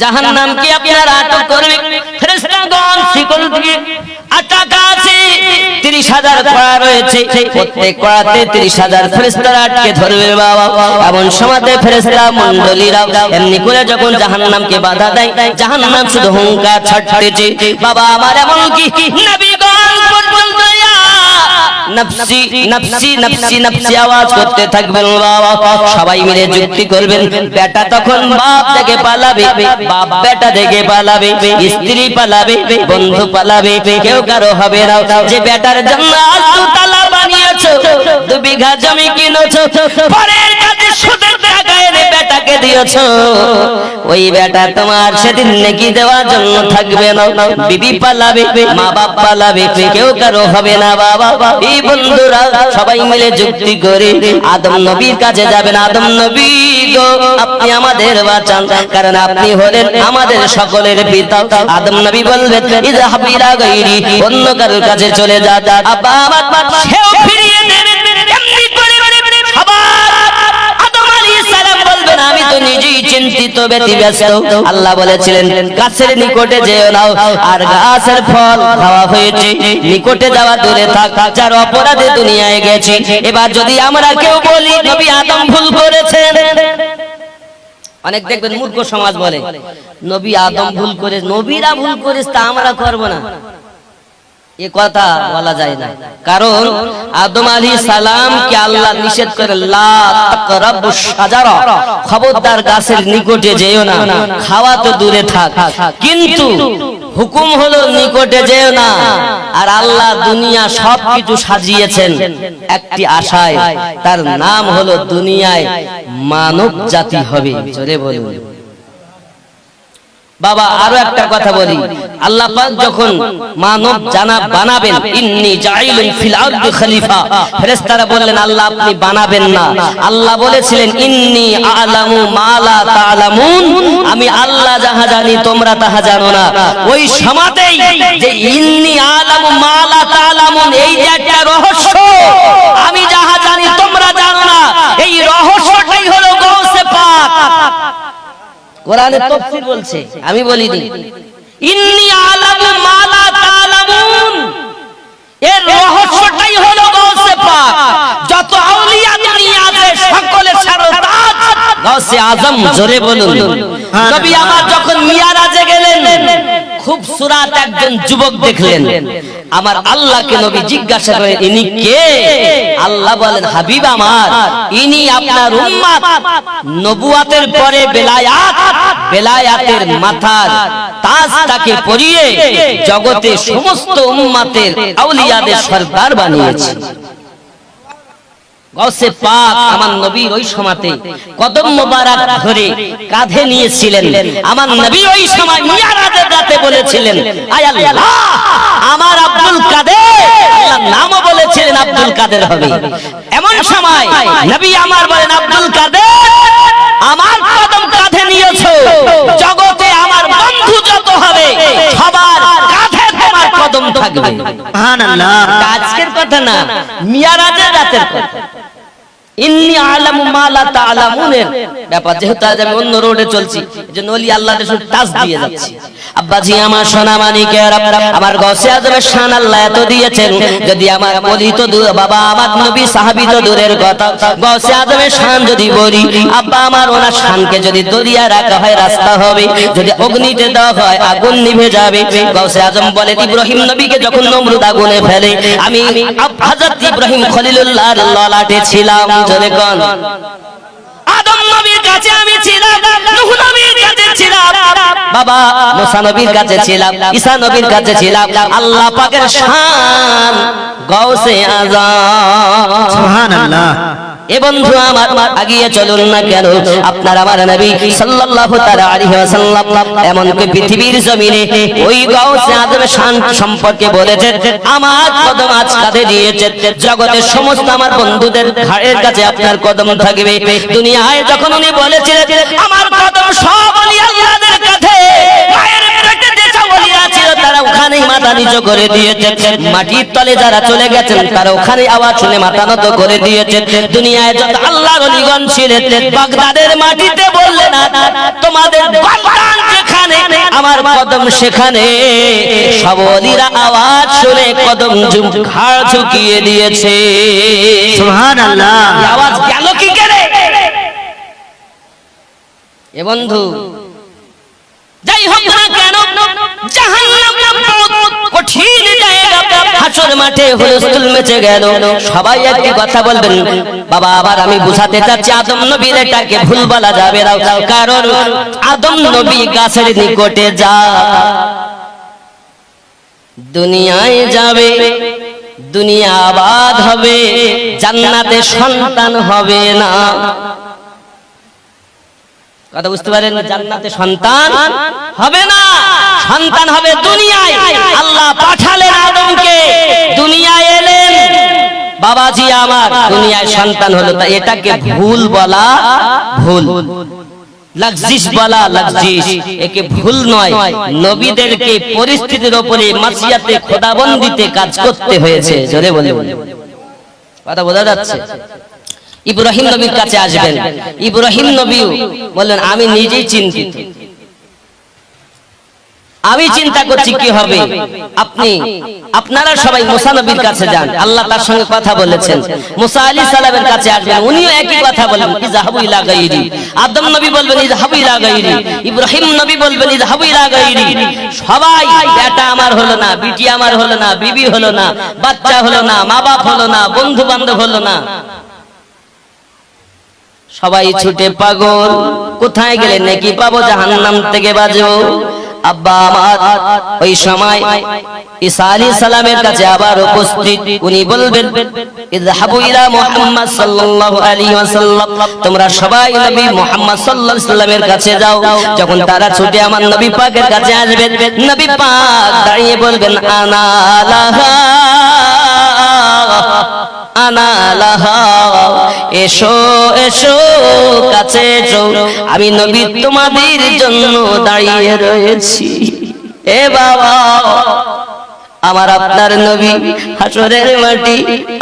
জাহান্নাম কি আপনারা আটক করবে? ফেরেশতাগণ শিকল দিয়ে আটকা আছে, 30,000 কড়া রয়েছে, প্রত্যেক কড়াতে 30,000 ফেরেশতারা আটকে ধরবে। বাবা এমন সময়তে ফেরেশতা মণ্ডলীরা এমনি করে যখন জাহান্নামকে বাধা দেয়, জাহান্নাম শুধু হুঙ্কার ছাড়তেছে। বাবা আমার এমন কি নবীগণ পর্যন্ত নফসি নফসি নফসি নফসি আওয়াজ করতে থাকবেন। বাবা সবাই মিলে যুক্তি করবেন। বেটা তখন বাপ থেকে পালাবে, বাপ বেটা থেকে পালাবে, স্ত্রী পালাবে, বন্ধু পালাবে, কেউ কারো হবে না। যে বেটার জন্য আজ 2 তালা বানিয়েছো, 2 বিঘা জমি কিনেছো, পরের কাছে সুদের টাকা এনে বেটাকে দিয়েছো, ওই বেটা তোমার সেদিন নেকি দেওয়ার জন্য থাকবে না। বিবি পালাবে, মা বাপ পালাবে, কেউ কারো হবে না। বাবা এই বন্ধুরা সবাই মিলে যুক্তি করে আদম নবীর কাছে যাবেন। আদম নবী গো আপনি আমাদের বাঁচান, কারণ আপনি হলেন আমাদের সকলের পিতা। আদম নবী বলবেন ইযহাব ইলা গায়রি, অন্য কারোর কাছে চলে যা। আব্বা আমার সেও ফিরিয়ে দেবেন। এমনি করে আবার আদম আলাইহিস সালাম বলবেন আমি কিন্তু নিজেই চিন্তিত ব্যতিব্যস্ত। আল্লাহ বলেছিলেন গাছের নিকটে যেও না, আর গাছের ফল খাওয়া হয়েছে, নিকটে যাওয়া দূরে থাক, যার অপরাধে দুনিয়ায় গেছি। এবার যদি আমরা কেউ বলি নবী আদম ভুল করেছেন, অনেক দেখবেন মূর্খ সমাজ বলে নবী আদম ভুল করে, নবীরা ভুল করেছে তা আমরা করব না, এ কথা বলা যায় না। কারণ আদম আলাইহিস সালাম কে আল্লাহ নিষেধ করে লা তাকরাবুশ শাজারা, খবরদার গাছের নিকটে যেও না, খাওয়া তো দূরে থাক, কিন্তু হুকুম হলো নিকটে যেও না। আর আল্লাহ দুনিয়া সবকিছু সাজিয়েছেন একটি আশায়, তার নাম হলো দুনিয়ায় মানব জাতি হবে। জোরে বলুন বাবা। আরো একটা কথা বলি, আল্লাহ পাক যখন মানব জানা বানাবেন, ইন্নী জাইলুন ফিল আরদি খলিফা, ফেরেশতারা বললেন আল্লাহ আপনি বানাবেন না। আল্লাহ বলেছিলেন ইন্নী আ'লামু মা লা তা'লামুন, আমি আল্লাহ যাহা জানি তোমরা তাহা জানো না। ওই সময়তেই যে ইন্নী আ'লামু মা লা তা'লামুন, এই যে একটা রহস্য, আমি যাহা জানি তোমরা জানো না, এই রহস্যটাই হলো গাউসে পাক। কোরআনের তাফসীর বলছে, আমি বলিনি। ইন্নী আ'লামু মা লা তা'লামুন, এর রহস্যটাই হলো গাউসে পাক। যত আউলিয়া দুনিয়াতে সকলে সারতাজ গাউসে আজম। জোরে বলুন। নবী আমার যখন মিরাজে গেলেন, খুব সুরাত একজন যুবক দেখলেন, আমার আল্লাহকে নবী জিজ্ঞাসা করেন ইনি কে? আল্লাহ বলেন হাবিব আমার, ইনি আপনার উম্মত, নবুয়াতের পরে বেলায়াত, বেলায়াতের মাথার তাজটাকে পরিয়ে জগতে সমস্ত উম্মতের আউলিয়াদের সরদার বানিয়েছে। গাউসে পাক আমার নবীর ওই সময়তে কদম মোবারক ধরে কাঁধে নিয়েছিলেন। আমার নবী ওই সময় মিরাজের রাতে বলেছিলেন আয় আল্লাহ আমার আব্দুল কাদের, আল্লাহ নামও বলেছিলেন আব্দুল কাদের হবে। এমন সময় নবী আমার বলেন আব্দুল কাদের, আমার কদম কাঁধে নিয়েছো, জগতে আমার বন্ধু যত হবে সবার কাঁধে তোমার কদম থাকবে। সুবহানাল্লাহ। আজকের কথা না, মিরাজের রাতের কথা। ইন্নী আ'লামু মা লা তা'লামুনের ব্যাপার, যেহেতু আজ আমি অন্য রোডে চলছি, এজন্য ওলি আল্লাহর রাসূল টাচ দিয়ে যাচ্ছি। আব্বাজি আমার সোনা মানিকেরা, আমার গাউসে আজমের শান আল্লাহ এত দিয়েছেন, যদি আমার বলি তো বাবা আমার নবী সাহাবী তো দূরের কথা, গাউসে আজমের শান যদি বলি, আব্বা আমার ওনার শানকে যদি দরিয়া রাখা হয় রাস্তা হবে, যদি অগ্নিতে দেওয়া হয় আগুন নিভে যাবে। গাউসে আজম বলে ইব্রাহিম নবীকে যখন নমরুদ আগুনে ফেলে, আমি হযরত ইব্রাহিম খলিলুল্লাহর ললাটে ছিলাম। জোরে কোন আদম নবীর কাছে আমি ছিলাম, নূহ নবীর কাছে ছিলাম, বাবা মুসা নবীর কাছে ছিলাম, ঈসা নবীর কাছে ছিলাম। আল্লাহ পাকের শান গাউসে আজম। সুবহানাল্লাহ। এ বন্ধু আমার আগিয়ে চলুন না কেন, আপনার আমার নবী সাল্লাল্লাহু তাআলা আলাইহি ওয়াসাল্লাম এমনকি পৃথিবীর জমিনে ওই গাউসে আজমের শান সম্পর্কে বলেছেন আমার কদম আজ কাঁধে দিয়েছে, জগতের সমস্ত আমার বন্ধুদের ঘাড়ের কাছে আপনার কদম থাকবে। দুনিয়ায় যখন উনি বলেছিলেন আমার কদম সব ওলি আল্লাহদের কাঁধে, মায়ের পেটে যেসব ওলিরা ছিল তারা ওখানেই মাথা নিচু করে দিয়েছে, মাটির তলে যারা চলে গেছেন তারা ওখানে আওয়াজ শুনে মাথা নত করে দিয়েছে। দুনিয়ায় যত আল্লাহর ওলিগণ ছিলেন বাগদাদের মাটিতে বললেন তোমাদের গলদান যেখানে আমার কদম সেখানে, সব ওলিরা আওয়াজ শুনে কদম ঘাড় ঝুঁকিয়ে দিয়েছে। সুবহানাল্লাহ। আওয়াজ গেল কি করে? এ বন্ধু যাই হোক না কেন, জাহান্নাম কঠিন জায়গা, হাসর মাঠে হুলস্থুল মেচে গেল। সবাই একই কথা বলবেন বাবা, আবার আমি বুঝাতে চাচ্ছি আদম নবীর এটাকে ভুল বলা যাবে না, কারণ আদম নবী গাছের নিকটে যা দুনিয়ায় যাবে, দুনিয়া আবাদ হবে, জান্নাতে সন্তান হবে না। কথা বুঝতে পারেন? জান্নাতে সন্তান হবে না, সন্তান হবে দুনিয়ায়। আল্লাহ পাঠালেন আদমকে, দুনিয়ায় এলেন, বাবাজি আমার দুনিয়ায় সন্তান হলো, তা এটাকে ভুল বলা ভুল, লজ্জিস বলা লজ্জিস, একে ভুল নয়। নবীদেরকে পরিস্থিতির উপরে মাসিয়াতে খোদাবন্দিতে কাজ করতে হয়েছে। জোরে বলে কথা বোঝা যাচ্ছে? ইব্রাহিম নবীর কাছে আসবেন। ইব্রাহিম নবী বললেন আমি নিজেই চিন্তিত, আমি চিন্তা করছি কি হবে। আপনারা সবাই মুসা নবীর কাছে যান, আল্লাহ তার সঙ্গে কথা বলেছেন। মুসা আলাইহিস সালামের কাছে আসবেন, উনিও একই কথা বলবেন, ইযহাবু ইলা গায়রি। আদম নবী বলবেন ইযহাবু ইলা গায়রি, ইব্রাহিম নবী বলবেন ইযহাবু ইলা গায়রি। সবাই বেটা আমার হলো না, বিটি আমার হলো না, বিবি হলো না, বাচ্চা হলো না, মা বাপ হলো না, বন্ধু বান্ধব হলো না, সবাই ছুটে পাগল। কোথায় গেলে নাকি পাবো, জাহান্নাম থেকে বাঁচবো। আব্বা আমার ওই সময় ঈসা আলাইহিস সালামের কাছে আবার উপস্থিত, উনি বলবেন ইযহাবু ইলা মুহাম্মদ সাল্লাল্লাহু আলাইহি ওয়াসাল্লাম, তোমরা সবাই নবী মুহাম্মদ সাল্লাল্লাহু আলাইহি ওয়াসাল্লামের কাছে যাও। যখন তারা ছুটে আমার নবী পাকের কাছে আসবেন, নবী পাক দাঁড়িয়ে বলবেন আনা লাহা আনা লাহা, এসো এসো কাছে এসো, আমি নবী তোমাদের জন্য দাঁড়িয়ে রয়েছি। এ বাবা, আমার আপনার নবী হাসরের মাটি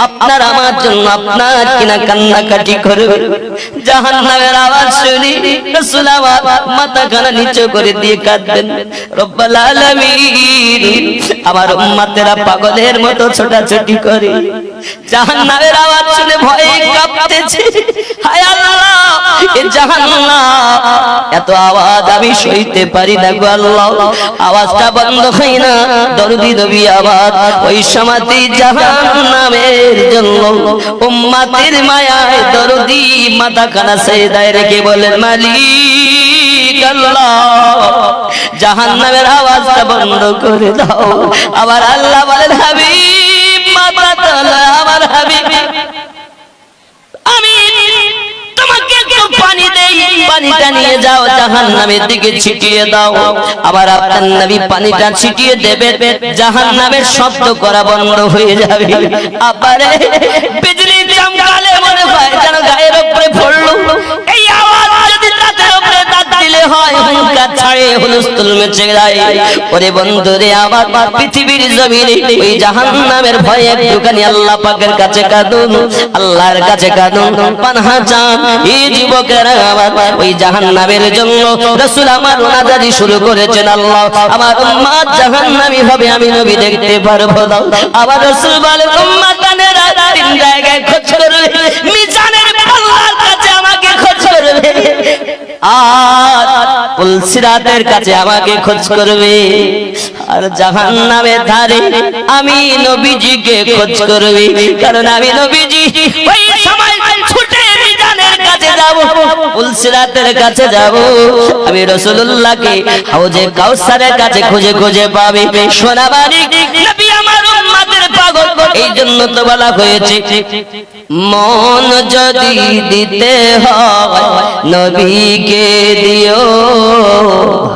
আপনার আমার জন্য আপনার কিনা কান্নাকাটি করবে। জাহান্নামের আওয়াজ শুনি রাসূল আমার মাথা খানা নিচু করে দিয়ে কাঁদবেন, রব্বুল আলামিন আমার উম্মতেরা পাগলের মতো ছোটাছুটি করে, জাহান্নামের আওয়াজ শুনে ভয়ে কাঁপতেছে। হায় আল্লাহ, এই জাহান্নাম এত আওয়াজ আমি সইতে পারি না গো আল্লাহ, আওয়াজটা বন্ধ হয় না। দরদি নবী আবার ওই সমাধি জাহান্নামের জন্য উম্মতের মায়ায় দরদি মাথা খানা সেজদায় রেখে বলেন মালিক আল্লাহ, জাহান্নামের আওয়াজটা বন্ধ করে দাও। আবার আল্লাহ বলেন হাবিব মাথা তোলো, আমার হাবিব আমি তোমাকে একটু পানি দেই, পানিটা নিয়ে যাও জাহান্নামের দিকে ছিটিয়ে দাও। আবার আপনার নবী পানিটা ছিটিয়ে দেবে, জাহান্নামের শব্দ করা বন্ধ হয়ে যাবে। আবারে বিজলি চমকালে মনে হয় যেন গায়ের উপরে পড়লো। এই আওয়াজ যদি তাদের উপরে দাঁত দিলে হয় হুঙ্কার ছাড়ে হুলস্থুল মচে যায়। ওরে বন্ধুরে আমার পৃথিবীর জমিনে ওই জাহান্নামের ভয়ে একটুখানি আল্লাহ পাকের কাছে কাঁদুন, আল্লাহর কাছে কাঁদুন, পানাহ চান। এই যুবকেরা আমার ওই জাহান্নামের জন্য রাসূল আমার মুনাজাতি শুরু করেছেন, আল্লাহ আমার উম্মত জাহান্নামী হবে আমি নবী দেখতে পারবো না। আবার রাসূল বলেন উম্মতানেরা তিন জায়গায় খোঁজ করবে, মিজানের আল্লাহর কাছে আমাকে খোঁজ করবে, আর পুলসিরাতের কাছে আমাকে খোঁজ করবে, আর জাহান্নামের ধারে আমি নবীজিকে খোঁজ করবে। কারণ আমি নবীজি ওই সময় ছুটে মিজানের কাছে যাব, পুলসিরাতের কাছে যাব, আমি রাসূলুল্লাহকে হাউজে কাউসারের কাছে খুঁজে খুঁজে পাবে। সোনাবাড়ি নবী আমার উম্মতের পাগল, এই জন্য তো বলা হয়েছে মন যদি দিতে হয় নবীকে দিও,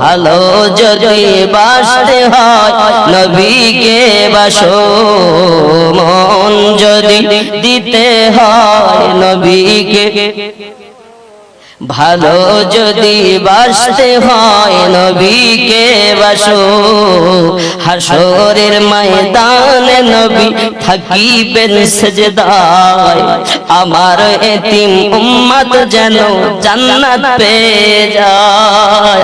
ভালো যদি বাসতে হয় নবীকে বাসো, মন যদি দিতে হয় নবীকে, ভালো যদি বাসতে হয় নবীকে বাসো, হাসরের ময়দানে নবী থাকিবেন সেজদায়, আমার এতিম উম্মত যেন জান্নাত পেয়ে যায়।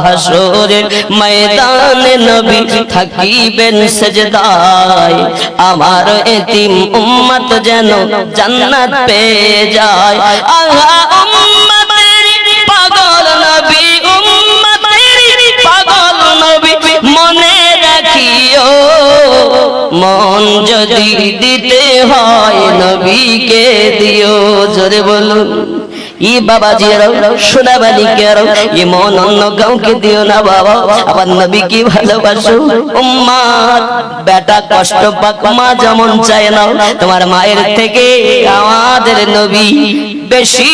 হাসরের ময়দানে নবী থাকিবেন সেজদায়, আমার এতিম উম্মত যেন জান্নাত পেয়ে যায়। মনে রাখিও মন যদি দিতে হয় নবীকে দিও। জোরে বলুন ই বাবাজিরাও সোনাবালিকেরাও, ই মন অন্য কাউকে দিও না বাবা, আবার নবীকে ভালোবাসো। উম্মত বেটা কষ্ট পাক, মা যেমন চায় না, তোমার মায়ের থেকে আমাদের নবী বেশি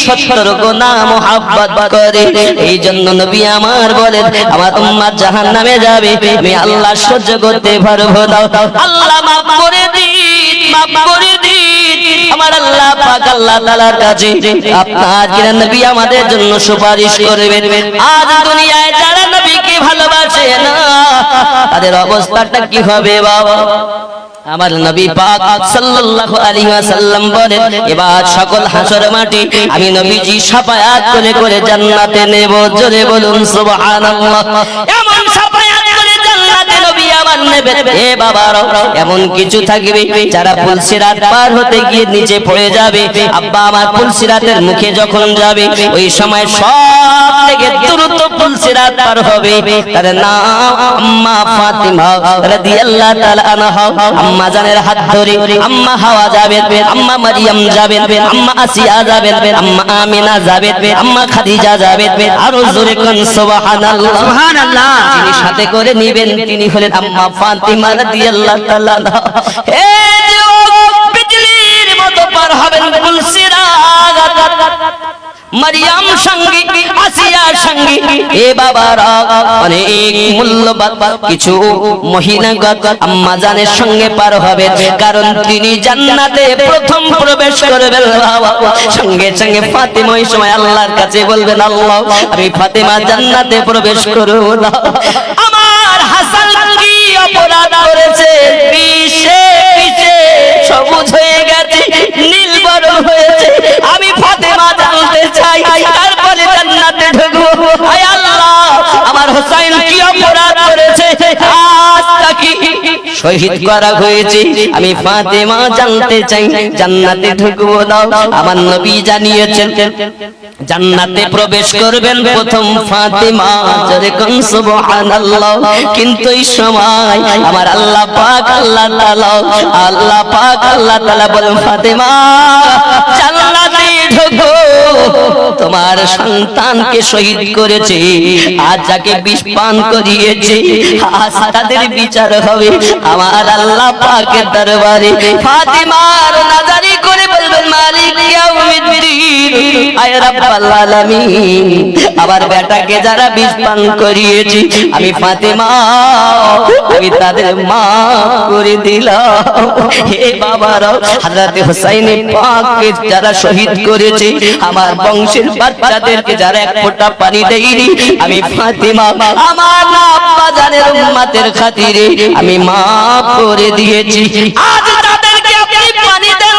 70 গুণা মুহাব্বত করে। এই জন্য নবী আমার বলেন আমার উম্মত জাহান্নামে যাবে, আমি আল্লাহ সহ্য করতে পারবো না। আল্লাহ মাফ করে দিন, মাফ করে দিন আমার আল্লাহ পাক আল্লাহ তাআলার কাছে আপনার কিনা নবী আমাদের জন্য সুপারিশ করবেন। আজ দুনিয়ায় যারা নবীকে ভালোবাসে না তাদের অবস্থাটা কি হবে বাবা? আমার নবী পাক সাল্লাল্লাহু আলাইহি ওয়াসাল্লাম বলেন এবার সকল হাসর মাটি আমি নবীজি শাফায়াত করে করে জান্নাতে নেব। জোরে বলুন সুবহানাল্লাহ। এমন শাফায়াত করে জান্নাতে নবী আমার নেবেন। এ বাবারা এমন কিছু থাকবে যারা পুলসিরাত পার হতে গিয়ে নিচে পড়ে যাবে। আব্বা আমার পুলসিরাতের মুখে যখন যাবে ওই সময় সব থেকে দ্রুত পুলসিরাত পার হবে। তার নাম আম্মা ফাতিমা রাদিয়াল্লাহু তাআলা আনহা। আম্মা জানের হাত ধরে আম্মা হাওয়া যাবেন, আম্মা মারিয়াম যাবেন, আম্মা আসিয়া যাবেন, আম্মা আমিনা যাবেন, আম্মা খাদিজা যাবেন। আরো জোরে কোন সুবহানাল্লাহ সুবহানাল্লাহ। যিনি সাথে করে নেবেন তিনি হলেন আম্মা ফাতিমা রাদিয়াল্লাহু তাআলা আনহা। হে বিজলির মতো পার হবেন পুলসিরাত। মারিয়াম সঙ্গী, আসিয়া সঙ্গী। এ বাবারা অনেক মূল্যবান কিছু মহিলাগণ আম্মা জানের সঙ্গে পার হবে, কারণ তিনি জান্নাতে প্রথম প্রবেশ করবেন। সঙ্গে সঙ্গে ফাতিমা ওই সময় আল্লাহর কাছে বলবেন, আল্লাহ আমি ফাতিমা জান্নাতে প্রবেশ করব না। আমার হাসান কি অপরাধ করেছে? পিছে পিছে সবুজ হয়ে গেছে, নীল বরণ হয়েছে। আমি ফাতিমা জানতে চাই, তারপরে জান্নাতে ঢুকবো। আয় আল্লাহ আমার হোসেন কি অপরাধ করেছে? আজ তাকে শহীদ করা হয়েছে, আমি ফাতিমা জানতে চাই, জান্নাতে ঢুকবো না। আমার নবী জানিয়েছেন জান্নাতে প্রবেশ করবেন প্রথম ফাতিমা। জোরে কোন সুবহানাল্লাহ। কিন্তু এই সময় আমার আল্লাহ পাক আল্লাহ তাআলা বলেন, ফাতিমা জান্নাতে ঢুকো। তোমার সন্তানকে শহীদ করেছে, আজ যাকে বিষ পান করিয়েছে, আজ তাদের বিচার হবে আমার আল্লাহ পাকের দরবারে। ফাতিমার নাজারি করে বলবেন, মালিক ইয়াউমিদ্দিন, আয় রাব্বাল আলামিন, আমার বেটাকে যারা বিষ পান করিয়েছে আমি ফাতিমা আমি তাদের মাফ করে দিলাম। হে বাবারা, হযরত হুসাইন পাককে যারা শহীদ করেছে, আমার বংশের বাচ্চাদেরকে যারা এক ফোঁটা পানি দেয়নি, আমি ফাতিমা আমার আব্বা জানের উম্মতের খাতিরে আমি মাফ করে দিয়েছি। আজ তাদেরকে আপনি পানি দেন,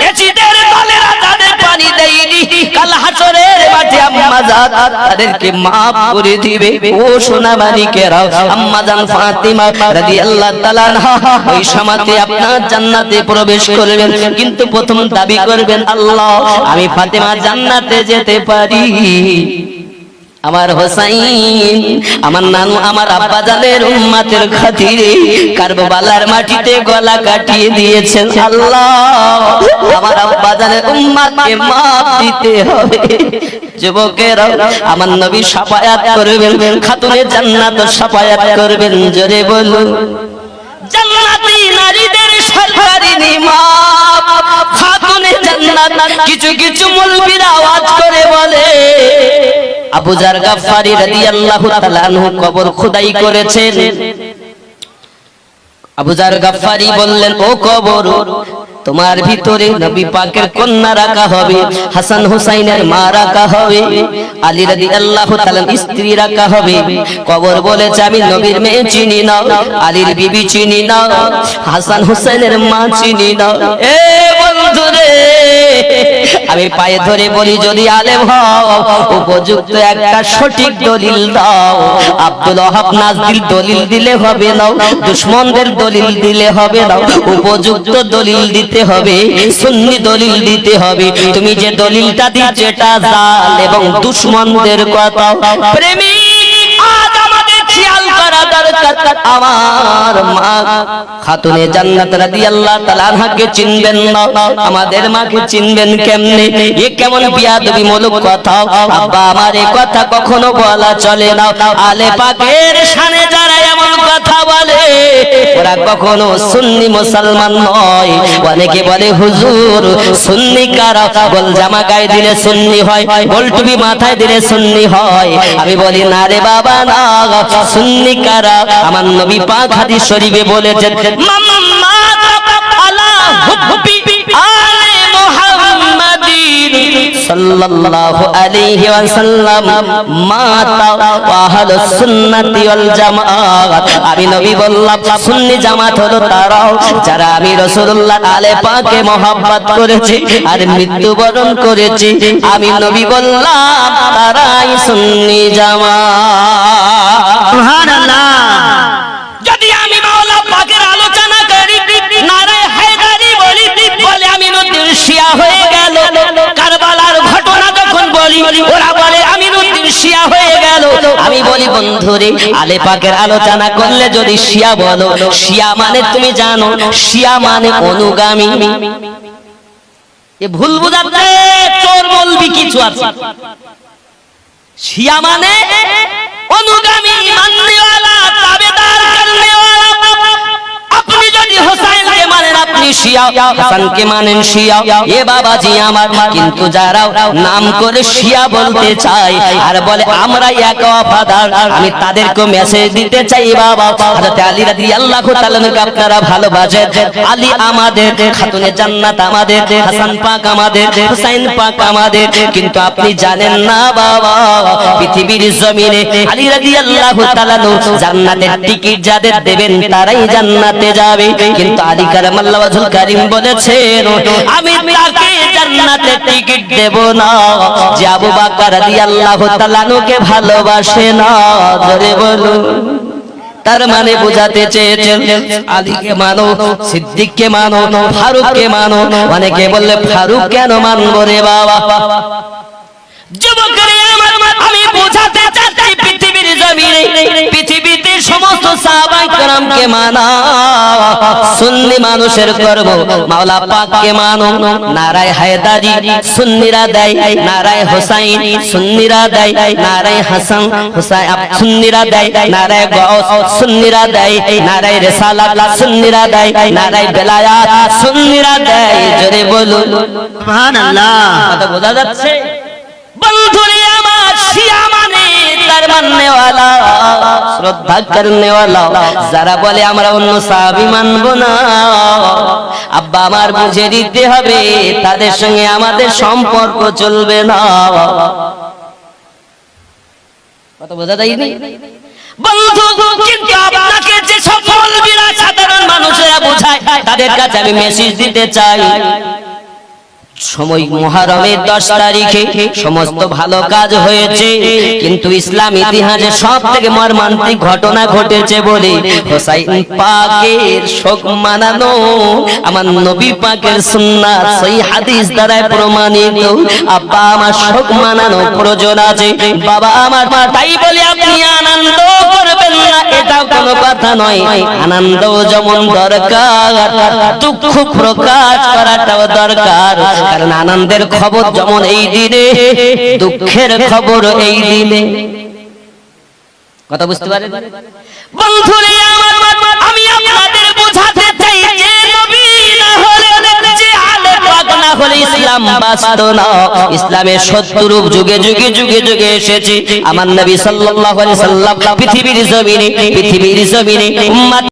এজিদের দলেরা তাদের পানি দেয়নি, কাল হাসরের মাঠে আম্মা জান তাদেরকে মাফ করে দিবে। ও সোনা মানিকেরা, আম্মা জান ফাতিমা রাদিয়াল্লাহু তাআলা আনহা ওই সময়তে আপনার জান্নাতে প্রবেশ করবেন, কিন্তু প্রথম দাবি করবেন, আল্লাহ আমি ফাতিমা জান্নাতে যেতে পারি। আমার হোসাইন আমার নানু আমার আব্বা জানের উম্মতের খাতিরে কারবালার মাটিতে গলা কাটিয়ে দিয়েছেন। আল্লাহ আমার আব্বা জানের উম্মতকে মাফ দিতে হবে। যুবকেরা আমার নবী শাফায়াত করবেন, খাতুনে জান্নাত শাফায়াত করবেন। জোরে বলুন, জান্নাতি নারীদের সরকারি নিমাম খাতুনে জান্নাত। কিছু কিছু মুলবিরা আওয়াজ করে বলে, আবু যার গাফফারি রাদিয়াল্লাহু তাআলা আনহু কবর খোদাই করেছেন। আবু যার গাফফারি বললেন, ও কবর, তোমার ভিতরে নবী পাকের কন্যা রাখা হবে, হাসান হুসাইনের মা রাখা হবে, আলী রাদিয়াল্লাহু তাআলার স্ত্রী রাখা হবে। কবর বলেছে, আমি নবীর মেয়ে চিনি না, আলীর বিবি চিনি না, হাসান হুসাইনের মা চিনি না। এ বন্ধুরে, আমি পায়ে ধরে বলি, যদি আলেম হও উপযুক্ত একটা সঠিক দলিল দাও। আব্দুল ওয়াহাব নাজদিল দলিল দিলে হবে না, দুশমনদের দলিল দিলে হবে না, উপযুক্ত দলিল দিতে হবে, সুন্নি দলিল দিতে হবে। তুমি যে দলিলটা দিচ্ছ এটা জাল এবং দুশমনদের কথা। প্রেমিক, আজ আমাদের খেয়াল করা দরকার। আমার মা খাতুনে জান্নাত রাদিয়াল্লাহু তাআলা আনহাকে চিনবেন না, আমাদের মাকে চিনবেন কেমনে? এ কেমন বিয়াদবি মূলক কথা। আব্বা আমার এই কথা কখনো বলা চলে না। আলে পাকের শানে যারা এমন কথা বলে ওরা কখনো সুন্নি মুসলমান নয়। অনেকে বলে, হুজুর সুন্নি কারা? গোল জামা গায়ে দিলে সুন্নি হয়, গোল টুপি মাথায় দিলে সুন্নি হয়। আমি বলি, না রে বাবা না, সুন্নি কারা? আমার নবী পাক হাদিস শরীফে বলেছেন, মাম্মা আলা হুব্বি আলে মুহাম্মাদিন সাল্লাল্লাহু আলাইহি ওয়াসাল্লাম মাতা ওয়া আহলুস সুন্নাতি ওয়াল জামাত। আমি নবী বললাম সুন্নি জামাত হলো তারা যারা আমি রাসূলুল্লাহ আলে পাকে মহব্বত করেছে আর মৃত্যুবরণ করেছে। আমি নবী বললাম তারাই সুন্নি জামাত। সুবহানাল্লাহ। যদি আমি মাওলা পাকের আলোচনা করি নারে হায়দারি বলি বলে আমি নতুন শিয়া হয়ে গেল। কারবালার ঘটনা যখন বলি ওরা বলে আমি নতুন শিয়া হয়ে গেল। আমি বলি বন্ধুরে আলে পাকের আলোচনা করলে যদি শিয়া বলো, শিয়া মানে তুমি জানো শিয়া মানে অনুগামী। এ ভুল বুঝাতে চোর মৌলবি কিছু আছে। শিয়া মানে অনুগামী, মাননেওয়ালা, তাবেদার করনেওয়ালা। আপনি যদি হোসেনকে মানেন আপনি শিয়া, হাসানকে মানেন শিয়া। এ বাবাজি আমার, কিন্তু যারা নাম করে শিয়া বলতে চায় আর বলে আমরা এক ওয়াফাদার, আমি তাদেরকে মেসেজ দিতে চাই বাবা হযরত আলী রাদিয়াল্লাহু তাআলা কে আপনারা ভালোবাসেন। আলী আমাদের, খাতুনে জান্নাত আমাদের, হাসান পাক আমাদের, হুসাইন পাক আমাদের। কিন্তু আপনি জানেন না বাবা পৃথিবীর জমিনে আলী রাদিয়াল্লাহু তাআলা জান্নাতের টিকিট যাদের দেবেন তারাই জান্নাতে যাবে। কিন্তু আলী কারামাল্লাহু ওয়াজহুল কারীম বলেছেন আমি তাকে জান্নাতের টিকিট দেব না যে আবু বকর রাদিয়াল্লাহু তাআলা কে ভালোবাসে না। জোরে বলুন। তার মানে বোঝাতে চেয়েছেন আলীকে মানো, সিদ্দিককে মানো, ফারুককে মানো। অনেকে বললে ফারুক কেন মানবো রে বাবা? যুবকরে আমার, আমি বোঝাতে চাচ্ছি পৃথিবীর জমিনে পৃথিবীতে সমস্ত সাহাবায়ে কেরামকে মানা সুন্নি মানুষের কর্ম। মাওলা পাককে মানো, নারায়ে হায়দারি সুন্নিরা দেয়, নারায়ে হুসাইন সুন্নিরা দেয়, নারায়ে হাসান হুসাইন সুন্নিরা দেয়, নারায়ে গাউস সুন্নিরা দেয়, নারায়ে রিসালাত সুন্নিরা দেয়, নারায়ে বেলায়াত সুন্নিরা দেয়। জোরে বলুন সুবহানাল্লাহ। কথা বোঝা যাচ্ছে? বন্ধুরে আমার, শিয়া মানে তার মাননেওয়ালা, শ্রদ্ধা করনেওয়ালা। যারা বলে আমরা অন্য সাহাবী মানবো না, আব্বা আমার বুঝে দিতে হবে তাদের সঙ্গে আমাদের সম্পর্ক চলবে না। কথা বোঝা যায়নি বন্ধু? কিন্তু আপনাকে যে সকল বিরাট সাধারণ মানুষেরা বোঝায় তাদের কাছে আমি মেসেজ দিতে চাই। সময় মুহররমের 10 তারিখে সমস্ত ভালো কাজ হয়েছে, কিন্তু ইসলাম ইতিহাসে সবথেকে মর্মান্তিক ঘটনা ঘটেছে বলে হুসাইন পাকের শোক মানানো আমার নবী পাকের সুন্নাত সহিহ হাদিস দ্বারা প্রমাণিত। আব্বা আমার শোক মানানো প্রয়োজন আছে, বাবা আমার। তাই বলে আপনি আনন্দ করবেন না এটাও কোনো কথা নয়। আনন্দ যেমন দরকার দুঃখ প্রকাশ করাটাও দরকার, কারণ আনন্দের খবর যেমন এই দিনে, দুঃখের খবর এই দিনে। কথা বুঝতে পারেন বন্ধুরে আমার? আমি আপনাদের বোঝাতে চাই যে নবী না হলে, যে আলে পাক না হলে ইসলাম বাঁচত না। ইসলামের সত্য রূপ যুগে যুগে যুগে যুগে এসেছে। আমার নবী সাল্লাল্লাহু আলাইহি সাল্লাম পৃথিবীর জমিনে উম্মত